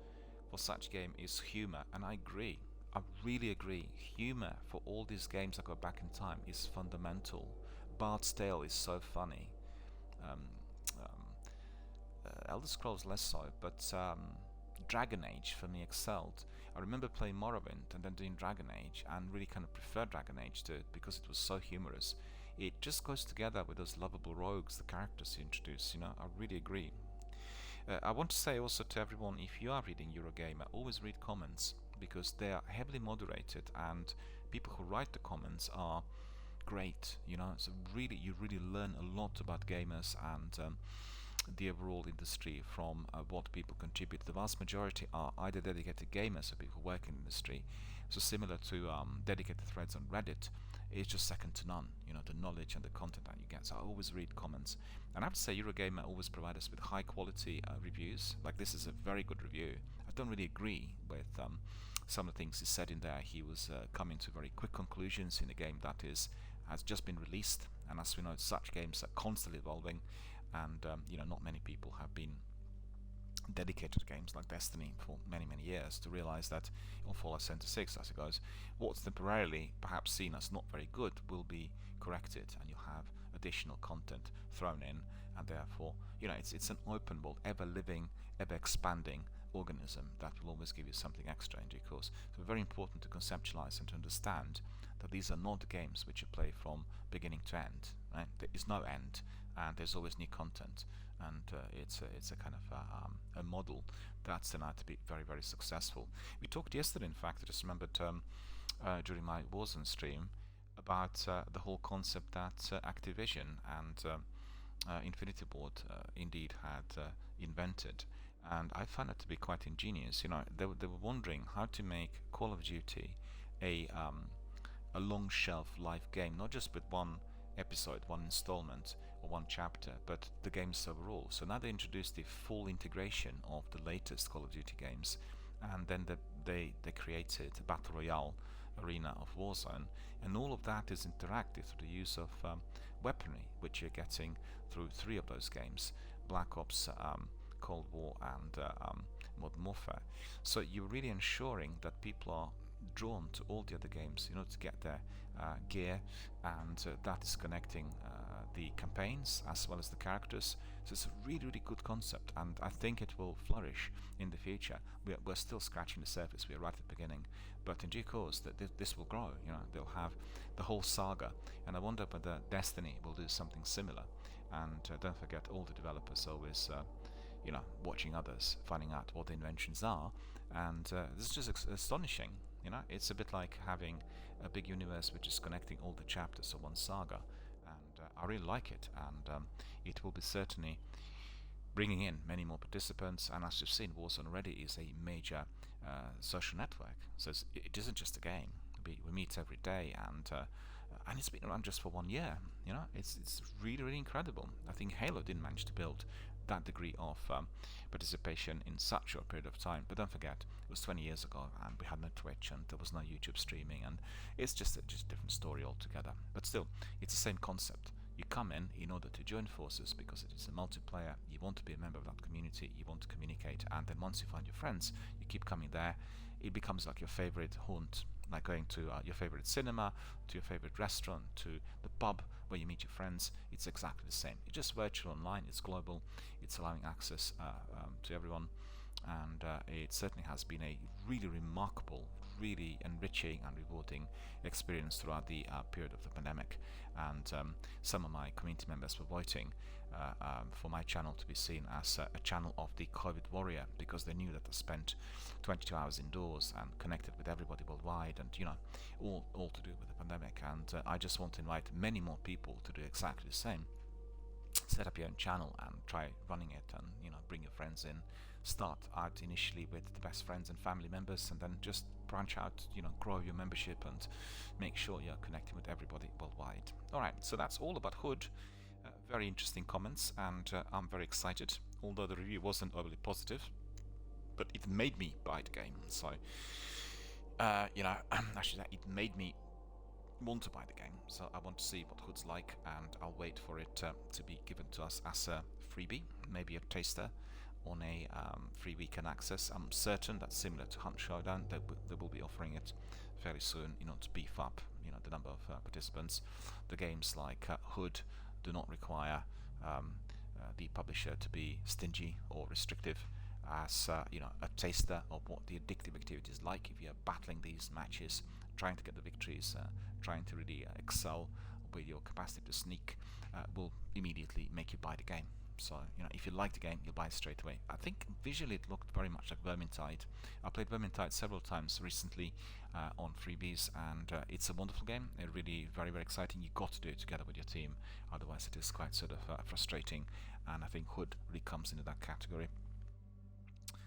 for such game is humor, and I agree. I really agree. Humor for all these games that go back in time is fundamental. Bard's Tale is so funny. Elder Scrolls less so, but Dragon Age for me excelled. I remember playing Morrowind and then doing Dragon Age, and really kind of preferred Dragon Age to it because it was so humorous. It just goes together with those lovable rogues, the characters you introduce. I really agree. I want to say also to everyone, if you are reading Eurogamer, always read comments, because they are heavily moderated, and people who write the comments are great. So really, you really learn a lot about gamers and the overall industry from what people contribute. The vast majority are either dedicated gamers or people who work in the industry. So similar to dedicated threads on Reddit, it's just second to none. The knowledge and the content that you get. So I always read comments, and I have to say, Eurogamer always provide us with high quality reviews. Like, this is a very good review. I don't really agree with some of the things he said in there. He was coming to very quick conclusions in a game that has just been released, and as we know, such games are constantly evolving, and not many people have been dedicated to games like Destiny for many years to realize that on Fallout 76, as it goes, what's temporarily perhaps seen as not very good will be corrected, and you'll have additional content thrown in, and therefore it's an open world, ever living, ever expanding organism that will always give you something extra in due course. So very important to conceptualize and to understand that these are not games which you play from beginning to end. Right? There is no end, and there's always new content, and it's a kind of a model that's turned out to be very successful. We talked yesterday, in fact, I just remembered during my Warzone stream about the whole concept that Activision and Infinity Ward indeed had invented, and I found it to be quite ingenious. They were wondering how to make Call of Duty a long shelf life game, not just with one episode, one installment, or one chapter, but the games overall. So now they introduced the full integration of the latest Call of Duty games, and then they created a Battle Royale arena of Warzone, and all of that is interactive through the use of weaponry, which you're getting through 3 of those games: Black Ops, Cold War, and Modern Warfare. So you're really ensuring that people are drawn to all the other games in order to get their gear, and that is connecting the campaigns as well as the characters. So it's a really good concept, and I think it will flourish in the future. We're still scratching the surface. We're right at the beginning, but in due course this will grow. They'll have the whole saga, and I wonder whether Destiny will do something similar. And don't forget, all the developers always watching others, finding out what the inventions are, and this is just astonishing. It's a bit like having a big universe which is connecting all the chapters of one saga, and I really like it, and it will be certainly bringing in many more participants. And as you've seen, Warzone already is a major social network, so it isn't just a game. We meet every day, and it's been around just for 1 year. It's really incredible. I think Halo didn't manage to build that degree of participation in such a short period of time. But don't forget, it was 20 years ago, and we had no Twitch, and there was no YouTube streaming, and it's just a different story altogether. But still, it's the same concept. You come in order to join forces because it is a multiplayer. You want to be a member of that community, you want to communicate, and then once you find your friends, you keep coming there. It becomes like your favorite haunt, like going to your favorite cinema, to your favorite restaurant, to the pub where you meet your friends. It's exactly the same. It's just virtual online, it's global, it's allowing access to everyone, and it certainly has been a really remarkable, really enriching and rewarding experience throughout the period of the pandemic. And some of my community members were voting for my channel to be seen as a channel of the COVID warrior, because they knew that I spent 22 hours indoors and connected with everybody worldwide, and all to do with the pandemic. And I just want to invite many more people to do exactly the same. Set up your own channel and try running it, and bring your friends in. Start out initially with the best friends and family members, and then just branch out, grow your membership and make sure you're connecting with everybody worldwide. Alright, so that's all about Hood. Very interesting comments, and I'm very excited, although the review wasn't overly positive, but it made me buy the game. So actually it made me want to buy the game, so I want to see what Hood's like, and I'll wait for it to be given to us as a freebie, maybe a taster on a free weekend access. I'm certain that similar to Hunt Showdown, they will be offering it fairly soon, to beef up the number of participants. The games like Hood do not require the publisher to be stingy or restrictive, as a taster of what the addictive activity is like. If you're battling these matches, trying to get the victories, trying to really excel with your capacity to sneak, will immediately make you buy the game. So, you know, if you like the game, you'll buy it straight away. I think visually it looked very much like Vermintide. I played Vermintide several times recently on freebies, and it's a wonderful game. It's really very, very exciting. You've got to do it together with your team, otherwise it is quite sort of frustrating, and I think Hood really comes into that category.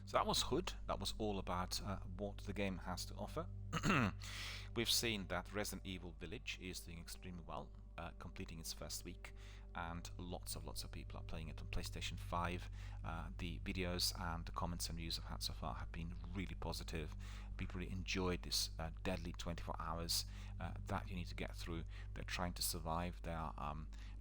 So that was Hood. That was all about what the game has to offer. We've seen that Resident Evil Village is doing extremely well, completing its first week, and lots of people are playing it on PlayStation 5. The videos and the comments and reviews I've had so far have been really positive. People really enjoyed this deadly 24 hours that you need to get through. They're trying to survive. They are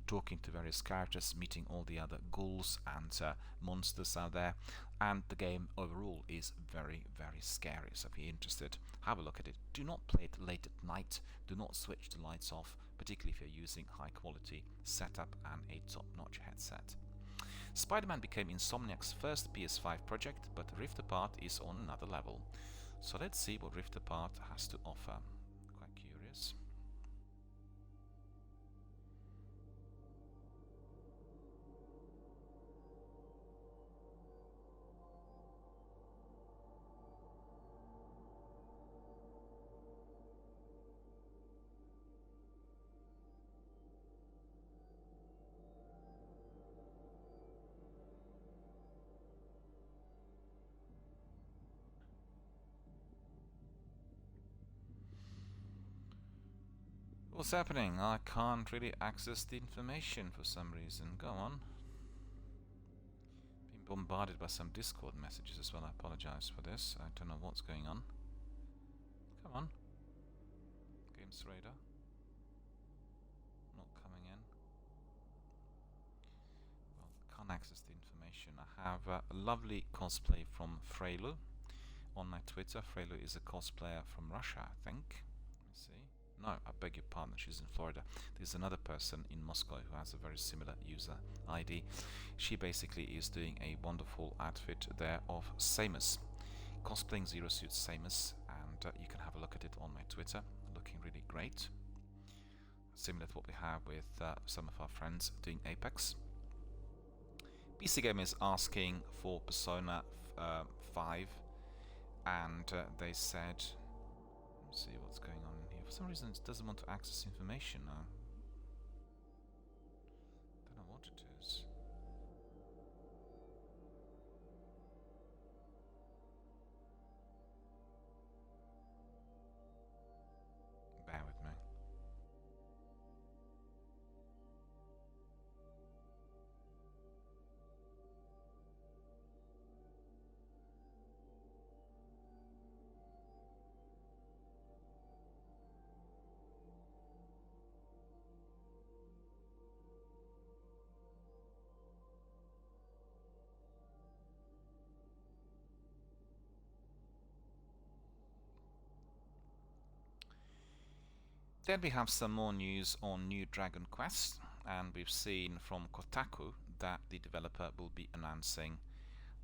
talking to various characters, meeting all the other ghouls and monsters out there, and the game overall is very, very scary. So if you're interested, have a look at it. Do not play it late at night. Do not switch the lights off, particularly if you're using high quality setup and a top-notch headset. Spider-Man became Insomniac's first PS5 project, but Rift Apart is on another level. So let's see what Rift Apart has to offer. Quite curious. What's happening? I can't really access the information for some reason. Go on. Being bombarded by some Discord messages as well. I apologize for this. I don't know what's going on. Come on. Games Radar. Not coming in. Well, can't access the information. I have a lovely cosplay from Freylu on my Twitter. Freylu is a cosplayer from Russia, I think. Let me see. No, I beg your pardon, she's in Florida. There's another person in Moscow who has a very similar user ID. She basically is doing a wonderful outfit there of Samus, cosplaying Zero Suit Samus, and you can have a look at it on my Twitter, looking really great. Similar to what we have with some of our friends doing Apex. PC Gamer is asking for Persona 5, and they said, let's see what's going on in here. For some reason it doesn't want to access information now. Don't know what it is. Bear with me. Then we have some more news on New Dragon Quest, and we've seen from Kotaku that the developer will be announcing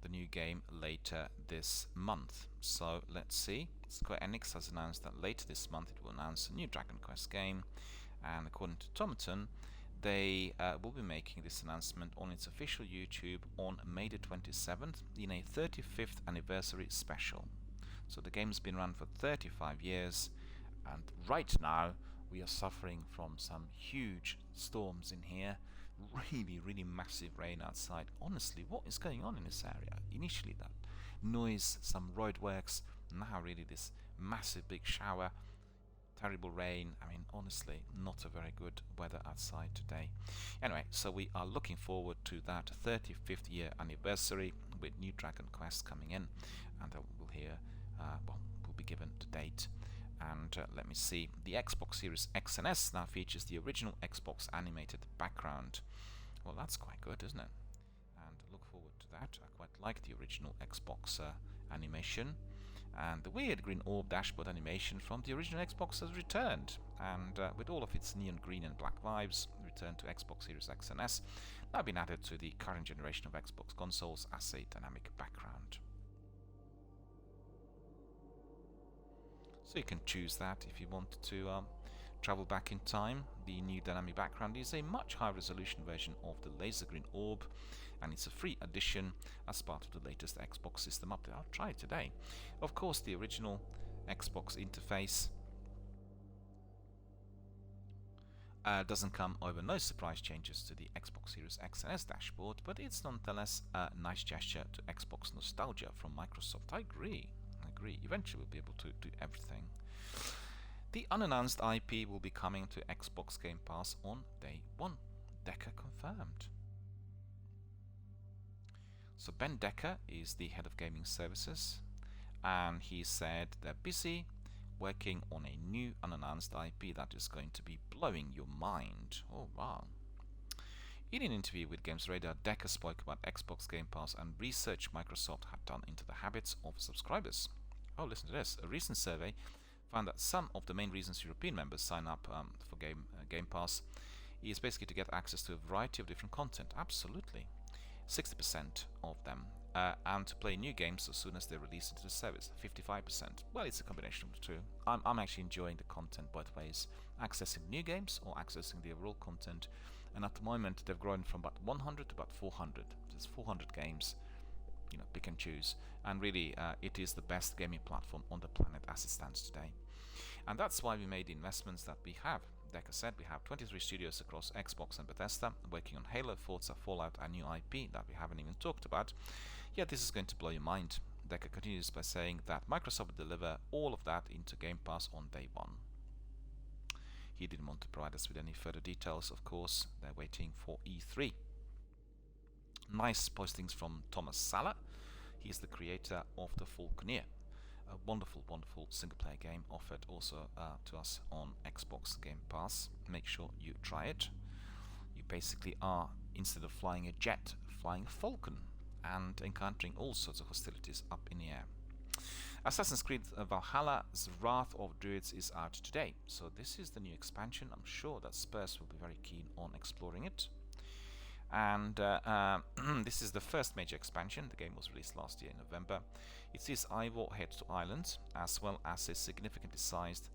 the new game later this month. So let's see. Square Enix has announced that later this month it will announce a new Dragon Quest game, and according to Tomaton, they will be making this announcement on its official YouTube on May the 27th in a 35th anniversary special. So the game's been run for 35 years, and right now we are suffering from some huge storms in here. Really massive rain outside. Honestly, what is going on in this area? Initially that noise, some roadworks, now really this massive big shower, terrible rain. I mean, honestly, not a very good weather outside today. Anyway, so we are looking forward to that 35th year anniversary with New Dragon Quest coming in, and we'll hear, we'll be given the date. And let me see, the Xbox Series X and S now features the original Xbox animated background. Well, that's quite good, isn't it? And look forward to that. I quite like the original Xbox animation. And the weird green orb dashboard animation from the original Xbox has returned. And with all of its neon green and black vibes, returned to Xbox Series X and S, now been added to the current generation of Xbox consoles as a dynamic background. So you can choose that if you want to Travel back in time. The new dynamic background is a much higher resolution version of the laser green orb, and it's a free addition as part of the latest Xbox system update. I'll try it today. Of course, the original Xbox interface doesn't come over no surprise changes to the Xbox Series X and S dashboard, but it's nonetheless a nice gesture to Xbox nostalgia from Microsoft. I agree. Eventually we'll be able to do everything. The unannounced IP will be coming to Xbox Game Pass on day 1. Decker confirmed. So Ben Decker is the head of gaming services, and he said they're busy working on a new unannounced IP that is going to be blowing your mind. Oh wow. In an interview with Games Radar, Decker spoke about Xbox Game Pass and research Microsoft had done into the habits of subscribers. Oh, listen to this. A recent survey found that some of the main reasons European members sign up for Game Pass is basically to get access to a variety of different content. Absolutely. 60% of them. And to play new games as soon as they're released into the service, 55%. Well, it's a combination of the two. I'm actually enjoying the content both ways, accessing new games or accessing the overall content. And at the moment, they've grown from about 100 to about 400. There's 400 games, pick and choose. And really, it is the best gaming platform on the planet as it stands today. And that's why we made the investments that we have. Decker said we have 23 studios across Xbox and Bethesda working on Halo, Forza, Fallout, and new IP that we haven't even talked about. Yeah, this is going to blow your mind. Decker continues by saying that Microsoft will deliver all of that into Game Pass on day 1. He didn't want to provide us with any further details, of course. They're waiting for E3. Nice postings from Thomas Sala. He's the creator of The Falconeer. A wonderful, wonderful single-player game offered also to us on Xbox Game Pass. Make sure you try it. You basically are, instead of flying a jet, flying a falcon and encountering all sorts of hostilities up in the air. Assassin's Creed Valhalla's Wrath of Druids is out today, so this is the new expansion. I'm sure that Spurs will be very keen on exploring it. And this is the first major expansion. The game was released last year in November. It sees Ivor head to Ireland, as well as a significantly sized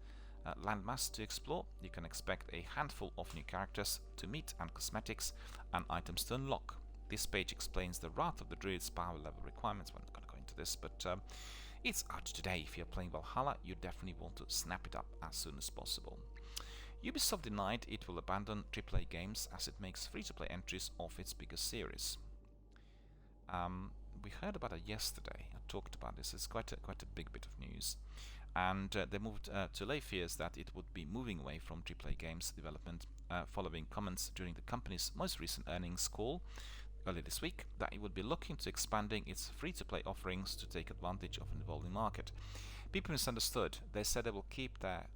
landmass to explore. You can expect a handful of new characters to meet and cosmetics and items to unlock. This page explains the Wrath of the Druids power level requirements. We're not going to go into this, but it's out today. If you're playing Valhalla, you definitely want to snap it up as soon as possible. Ubisoft denied it will abandon AAA games as it makes free-to-play entries of its biggest series. We heard about it yesterday. I talked about this. It's quite a big bit of news. And they moved to lay fears that it would be moving away from AAA games development following comments during the company's most recent earnings call earlier this week that it would be looking to expanding its free-to-play offerings to take advantage of an evolving market. People misunderstood. They said they will keep their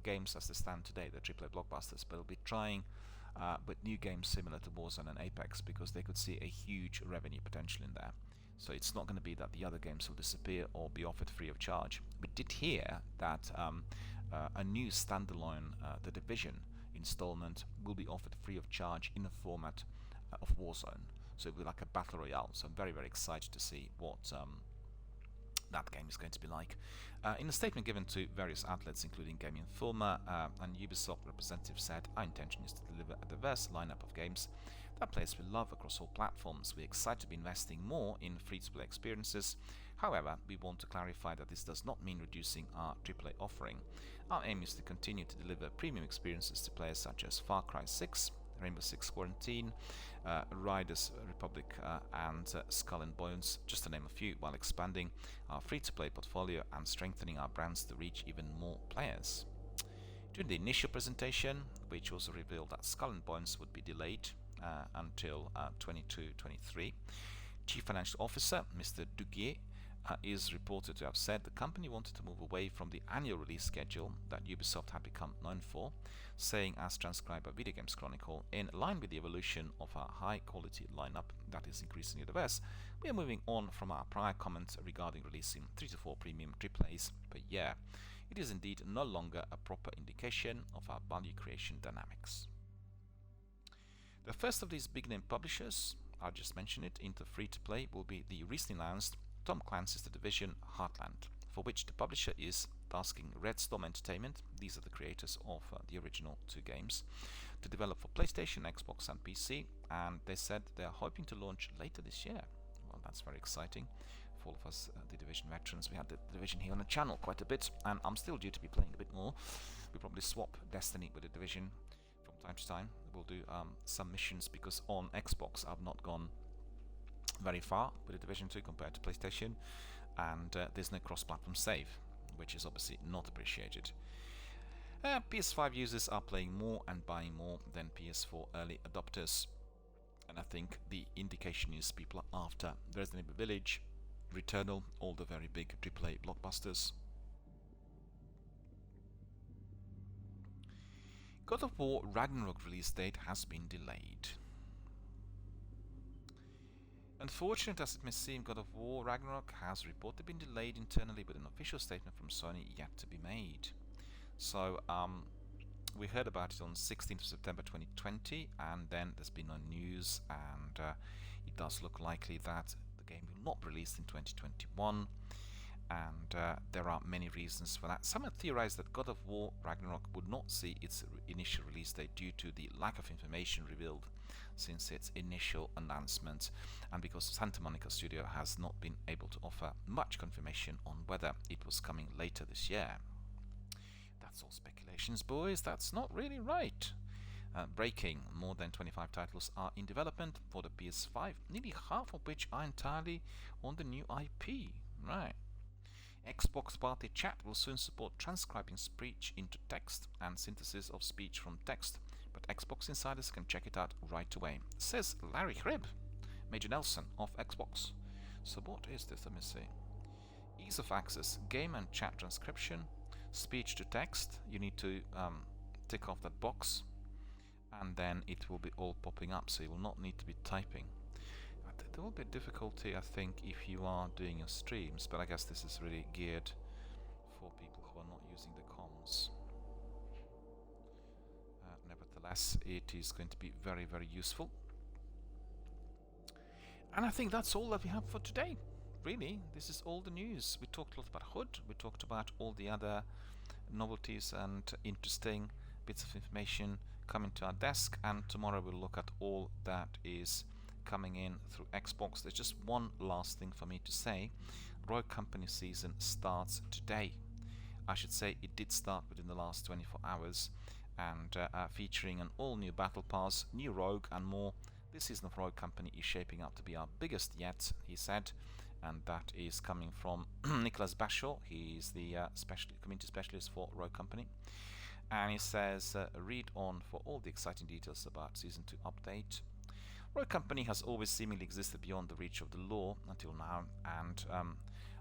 games as they stand today, the AAA blockbusters, but they'll be trying with new games similar to Warzone and Apex because they could see a huge revenue potential in there. So it's not going to be that the other games will disappear or be offered free of charge. We did hear that a new standalone The Division installment will be offered free of charge in the format of Warzone. So it'll be like a battle royale. So I'm very, very excited to see what that game is going to be like. In a statement given to various outlets, including Game Informer, and Ubisoft representative said, "Our intention is to deliver a diverse lineup of games that players will love across all platforms. We're excited to be investing more in free-to-play experiences. However, we want to clarify that this does not mean reducing our AAA offering. Our aim is to continue to deliver premium experiences to players such as Far Cry 6, Rainbow Six Quarantine, Riders Republic, and Skull and Bones, just to name a few, while expanding our free-to-play portfolio and strengthening our brands to reach even more players." During the initial presentation, which also revealed that Skull and Bones would be delayed until 22-23, Chief Financial Officer Mr. Duguay is reported to have said the company wanted to move away from the annual release schedule that Ubisoft had become known for, saying, as transcribed by Video Games Chronicle, "In line with the evolution of our high-quality lineup that is increasingly diverse, we are moving on from our prior comments regarding releasing 3 to 4 premium AAAs per year. It is indeed no longer a proper indication of our value creation dynamics." The first of these big-name publishers, I'll just mention it, into free-to-play will be the recently announced Tom Clancy's The Division Heartland, for which the publisher is asking Red Storm Entertainment, these are the creators of the original 2 games, to develop for PlayStation, Xbox and PC, and they said they are hoping to launch later this year. Well, that's very exciting for all of us The Division veterans. We had The Division here on the channel quite a bit, and I'm still due to be playing a bit more. We'll probably swap Destiny with The Division from time to time. We'll do some missions, because on Xbox I've not gone very far with The Division 2 compared to PlayStation, and there's no cross-platform save, which is obviously not appreciated. PS5 users are playing more and buying more than PS4 early adopters, and I think the indication is people are after Resident Evil Village, Returnal, all the very big AAA blockbusters. God of War Ragnarok release date has been delayed. Unfortunate as it may seem, God of War Ragnarok has reportedly been delayed internally, with an official statement from Sony yet to be made. So we heard about it on 16th of September 2020, and then there's been no news, and it does look likely that the game will not be released in 2021, and there are many reasons for that. Some have theorized that God of War Ragnarok would not see its initial release date due to the lack of information revealed since its initial announcement, and because Santa Monica Studio has not been able to offer much confirmation on whether it was coming later this year. That's all speculations, boys. That's not really right. Breaking, more than 25 titles are in development for the PS5, nearly half of which are entirely on the new IP. Right. Xbox Party Chat will soon support transcribing speech into text and synthesis of speech from text, but Xbox insiders can check it out right away, says Larry Cribb, Major Nelson of Xbox. So what is this? Let me see. Ease of access, game and chat transcription, speech to text. You need to tick off that box, and then it will be all popping up, so you will not need to be typing. There will be difficulty, I think, if you are doing your streams, but I guess this is really geared for people who are not using the comms. Nevertheless, it is going to be very, very useful. And I think that's all that we have for today. Really, this is all the news. We talked a lot about Hood, we talked about all the other novelties and interesting bits of information coming to our desk, and tomorrow we'll look at all that is coming in through Xbox. There's just one last thing for me to say. Rogue Company season starts today. I should say it did start within the last 24 hours, and featuring an all-new battle pass, new Rogue and more. This season of Rogue Company is shaping up to be our biggest yet, he said, and that is coming from Nicholas Bashaw. He is the community specialist for Rogue Company, and he says, read on for all the exciting details about Season 2 update. Rogue Company has always seemingly existed beyond the reach of the law until now, and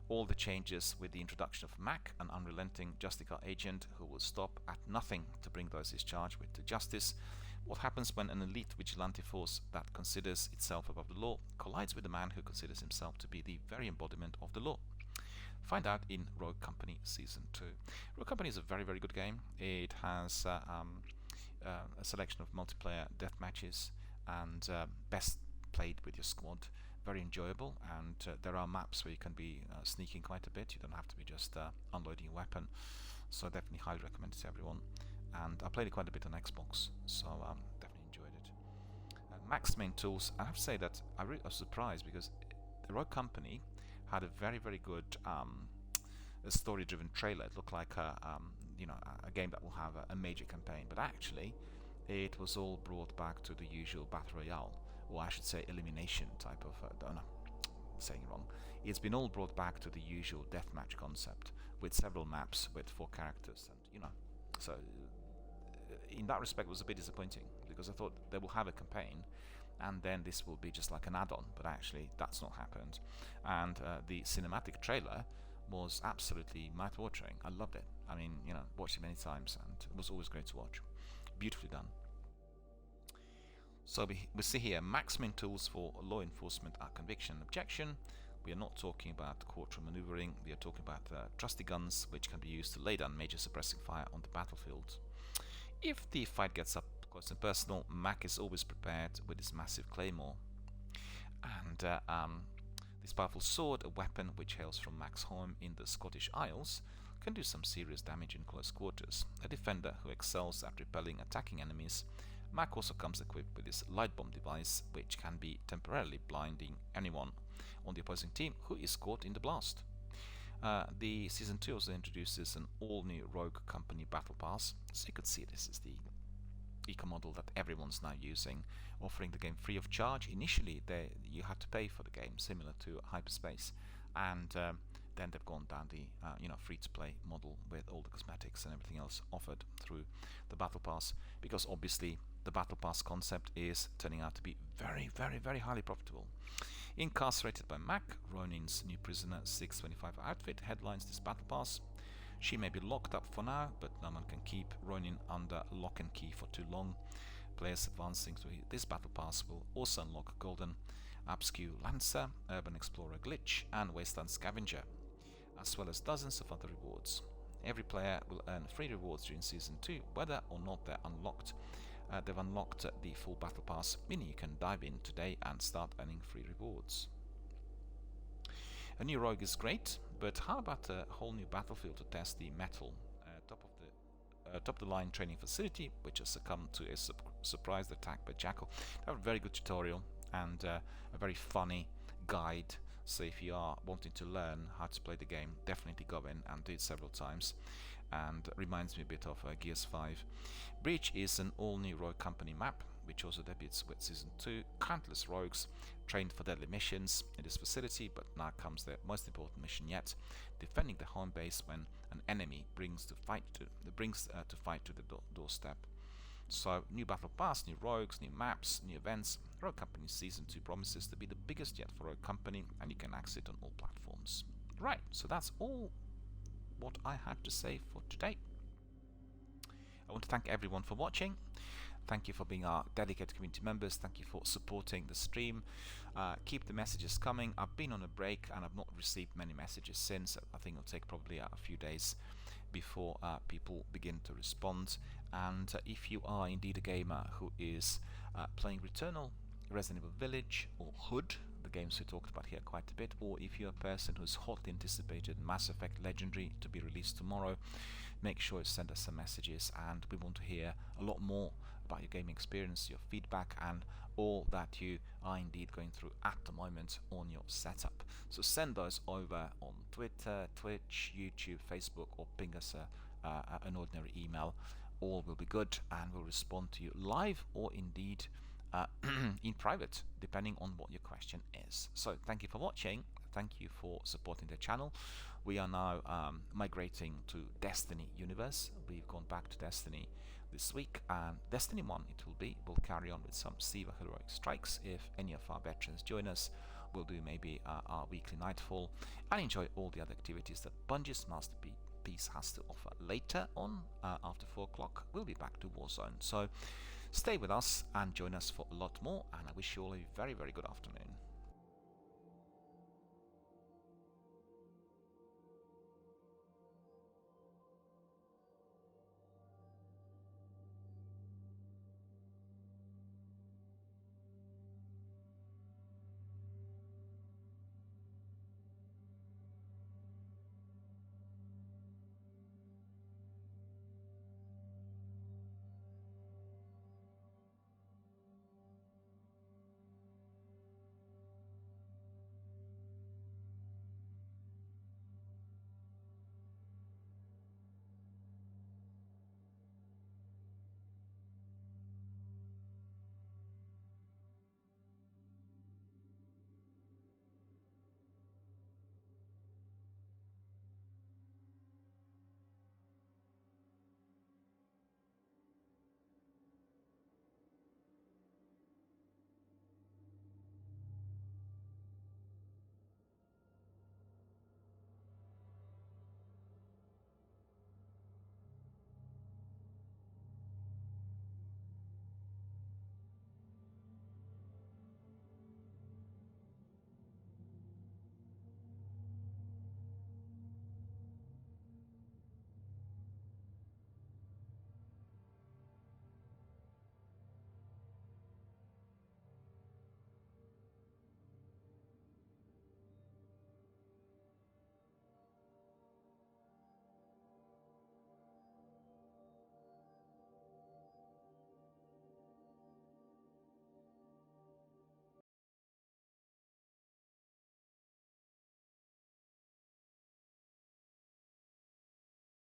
all the changes with the introduction of Mac, an unrelenting Justicar agent who will stop at nothing to bring those he's charged with to justice. What happens when an elite vigilante force that considers itself above the law collides with a man who considers himself to be the very embodiment of the law? Find out in Rogue Company Season 2. Rogue Company is a very, very good game. It has a selection of multiplayer death matches, and best played with your squad. Very enjoyable, and there are maps where you can be sneaking quite a bit. You don't have to be just unloading a weapon, so definitely highly recommend it to everyone. And I played it quite a bit on Xbox, so definitely enjoyed it. Mac's main tools, I have to say that I was surprised, because the Rogue Company had a very, very good story-driven trailer. It looked like a game that will have a major campaign, but actually it was all brought back to the usual Battle Royale, or I should say elimination type of, no, I'm saying wrong. It's been all brought back to the usual deathmatch concept, with several maps with 4 characters, and so in that respect it was a bit disappointing, because I thought they will have a campaign and then this will be just like an add-on, but actually that's not happened. And the cinematic trailer was absolutely mouth-watering. I loved it. I mean, watched it many times, and it was always great to watch. Beautifully done. So we see here maximum tools for law enforcement are conviction and objection. We are not talking about courtroom maneuvering. We are talking about trusty guns, which can be used to lay down major suppressing fire on the battlefield. If the fight gets up close and personal, Mac is always prepared with his massive claymore. And this powerful sword, a weapon which hails from Mac's home in the Scottish Isles, can do some serious damage in close quarters. A defender who excels at repelling attacking enemies, Mac also comes equipped with his light bomb device, which can be temporarily blinding anyone on the opposing team who is caught in the blast. The Season 2 also introduces an all-new Rogue Company Battle Pass, so you could see this is the eco model that everyone's now using, offering the game free of charge. Initially, you had to pay for the game, similar to Hyperspace, and then they've gone down the free-to-play model with all the cosmetics and everything else offered through the Battle Pass, because obviously the Battle Pass concept is turning out to be very, very, very highly profitable. Incarcerated by Mac, Ronin's new prisoner 625 outfit headlines this Battle Pass. She may be locked up for now, but no one can keep Ronin under lock and key for too long. Players advancing through this Battle Pass will also unlock Golden Absque Lancer, Urban Explorer Glitch, and Wasteland Scavenger, as well as dozens of other rewards. Every player will earn free rewards during Season 2, whether or not they're unlocked. They've unlocked the full Battle Pass, meaning you can dive in today and start earning free rewards. A new Rogue is great, but how about a whole new battlefield to test the metal? Top-of-the-line training facility, which has succumbed to a surprise attack by Jackal. They have a very good tutorial and a very funny guide, so if you are wanting to learn how to play the game, definitely go in and do it several times. And reminds me a bit of Gears 5. Breach is an all-new Rogue Company map, which also debuts with Season 2. Countless rogues trained for deadly missions in this facility, but now comes the most important mission yet: defending the home base when an enemy brings to fight to the doorstep. So, new Battle Pass, new rogues, new maps, new events. Rogue Company Season 2 promises to be the biggest yet for Rogue Company, and you can access it on all platforms. Right, so that's all what I had to say for today. I want to thank everyone for watching. Thank you for being our dedicated community members. Thank you for supporting the stream. Keep the messages coming. I've been on a break and I've not received many messages since. I think it'll take probably a few days before people begin to respond. And if you are indeed a gamer who is playing Returnal, Resident Evil Village, or Hood, the games we talked about here quite a bit, or if you're a person who's hotly anticipated Mass Effect Legendary to be released tomorrow, make sure you send us some messages, and we want to hear a lot more about your gaming experience, your feedback, and all that you are indeed going through at the moment on your setup. So send those over on Twitter, Twitch, YouTube, Facebook, or ping us an ordinary email. All will be good, and we'll respond to you live or indeed in private, depending on what your question is. So thank you for watching. Thank you for supporting the channel. We are now migrating to Destiny universe. We've gone back to Destiny this week, and Destiny 1 it will be. We'll carry on with some Siva heroic strikes. If any of our veterans join us, we'll do maybe our weekly nightfall and enjoy all the other activities that Bungie's Masterpiece has to offer. Later on, after 4 o'clock, we'll be back to Warzone. So stay with us and join us for a lot more, and I wish you all a very, very good afternoon.